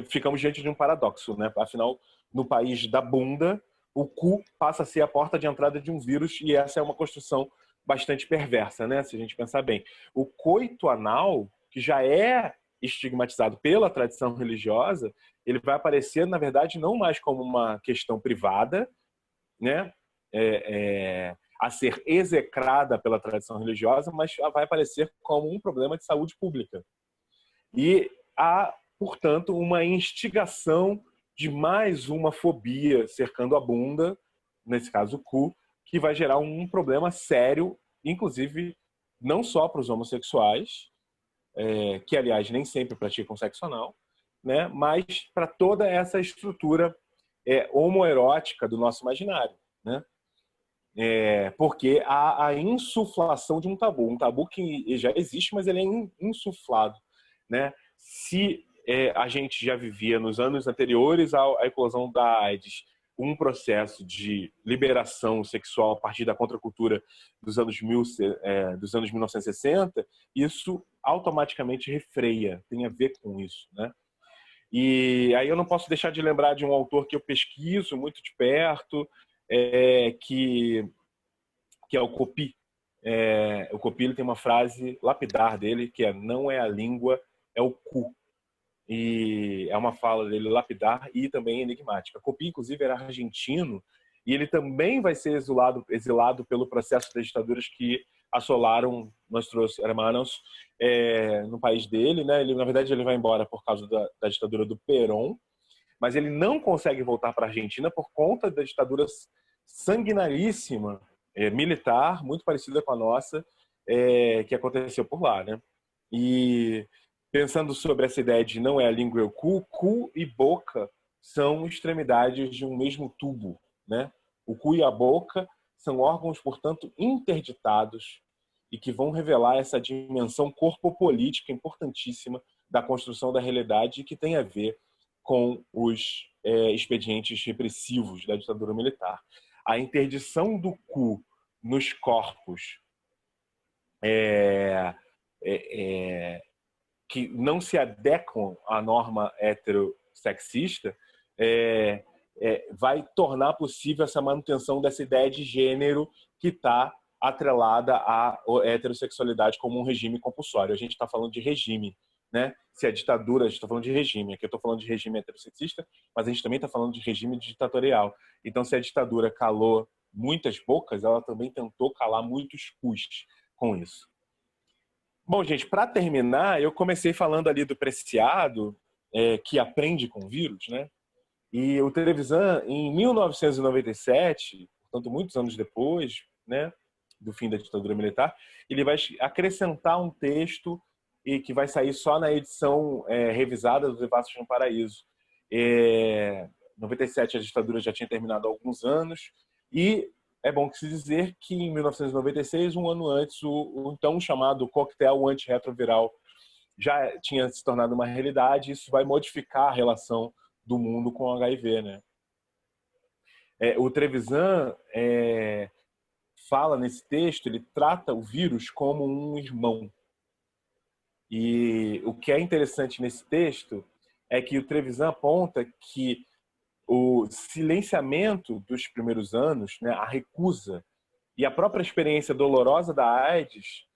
ficamos diante de um paradoxo, né? Afinal, no país da bunda, o cu passa a ser a porta de entrada de um vírus, e essa é uma construção bastante perversa, né? Se a gente pensar bem. O coito anal, que já é estigmatizado pela tradição religiosa, ele vai aparecer, na verdade, não mais como uma questão privada, né? A ser execrada pela tradição religiosa, mas vai aparecer como um problema de saúde pública. E há, portanto, uma instigação de mais uma fobia cercando a bunda, nesse caso o cu, que vai gerar um problema sério, inclusive não só para os homossexuais, que aliás nem sempre praticam sexo anal, né, mas para toda essa estrutura homoerótica do nosso imaginário, né? Porque há a insuflação de um tabu que já existe, mas ele é insuflado, né? Se a gente já vivia nos anos anteriores à eclosão da AIDS um processo de liberação sexual a partir da contracultura dos anos 1960, isso automaticamente refreia, tem a ver com isso, né? E aí eu não posso deixar de lembrar de um autor que eu pesquiso muito de perto, que é o Coppi. O Coppi, ele tem uma frase lapidar dele, que não é a língua, é o cu. E é uma fala dele lapidar e também enigmática. Coppi, inclusive, era argentino, e ele também vai ser exilado pelo processo das ditaduras que assolaram nossos hermanos no país dele, né? Na verdade, ele vai embora por causa da ditadura do Perón, mas ele não consegue voltar para a Argentina por conta da ditadura sanguinaríssima, militar, muito parecida com a nossa, que aconteceu por lá, né? E pensando sobre essa ideia de não é a língua e o cu e boca são extremidades de um mesmo tubo, né? O cu e a boca são órgãos, portanto, interditados e que vão revelar essa dimensão corpopolítica importantíssima da construção da realidade, que tem a ver com os expedientes repressivos da ditadura militar. A interdição do cu nos corpos que não se adequam à norma heterossexista vai tornar possível essa manutenção dessa ideia de gênero que está atrelada à heterossexualidade como um regime compulsório. A gente está falando de regime, né? Se a ditadura, a gente está falando de regime, aqui eu estou falando de regime heterossexista, mas a gente também está falando de regime ditatorial. Então, se a ditadura calou muitas bocas, ela também tentou calar muitos cus com isso. Bom, gente, para terminar, eu comecei falando ali do Preciado, que aprende com vírus, né? E o Trevisan, em 1997, portanto, muitos anos depois, né, do fim da ditadura militar, ele vai acrescentar um texto e que vai sair só na edição revisada do Devassos no Paraíso. Em 97 a ditadura já tinha terminado há alguns anos e é bom que se dizer que em 1996, um ano antes, o então chamado coquetel antirretroviral já tinha se tornado uma realidade. Isso vai modificar a relação do mundo com o HIV, né? O Trevisan fala nesse texto, ele trata o vírus como um irmão. E o que é interessante nesse texto é que o Trevisan aponta que o silenciamento dos primeiros anos, né, a recusa e a própria experiência dolorosa da AIDS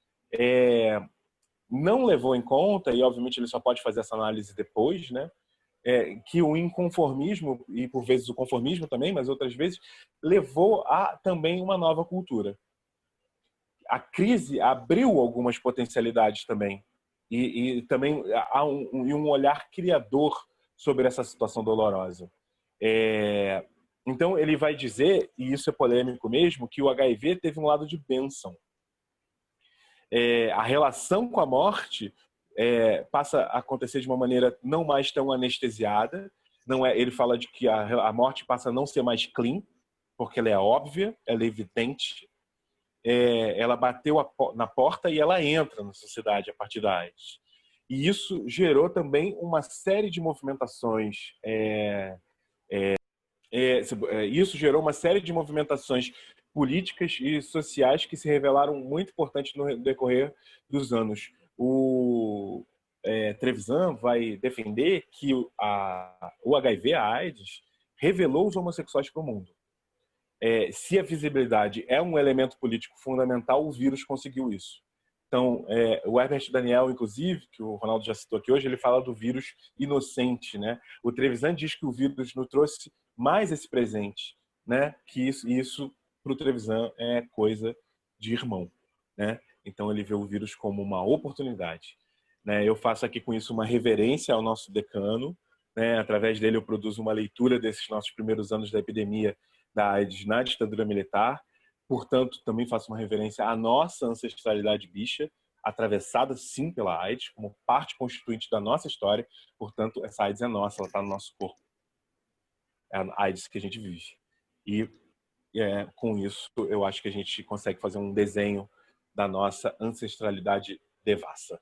não levou em conta, e obviamente ele só pode fazer essa análise depois, né, que o inconformismo, e por vezes o conformismo também, mas outras vezes, levou a também uma nova cultura. A crise abriu algumas potencialidades também, e também há um olhar criador sobre essa situação dolorosa. Então ele vai dizer, e isso é polêmico mesmo, que o HIV teve um lado de bênção. A relação com a morte passa a acontecer de uma maneira não mais tão anestesiada. Ele fala de que a morte passa a não ser mais clean, porque ela é óbvia, ela é evidente. Ela bateu na porta e ela entra na sociedade a partir da AIDS. E isso gerou também uma série de movimentações isso gerou uma série de movimentações políticas e sociais que se revelaram muito importantes no decorrer dos anos. O Trevisan vai defender que o HIV, a AIDS, revelou os homossexuais para o mundo. Se a visibilidade é um elemento político fundamental, o vírus conseguiu isso. Então, o Herbert Daniel, inclusive, que o Ronaldo já citou aqui hoje, ele fala do vírus inocente, né? O Trevisan diz que o vírus nos trouxe mais esse presente, né? Que isso para o Trevisan é coisa de irmão, né? Então ele vê o vírus como uma oportunidade, né? Eu faço aqui com isso uma reverência ao nosso decano, né? Através dele eu produzo uma leitura desses nossos primeiros anos da epidemia da AIDS na ditadura militar. Portanto, também faço uma reverência à nossa ancestralidade bicha, atravessada sim pela AIDS, como parte constituinte da nossa história. Portanto, essa AIDS é nossa, ela está no nosso corpo. É a AIDS que a gente vive. E com isso, eu acho que a gente consegue fazer um desenho da nossa ancestralidade devassa.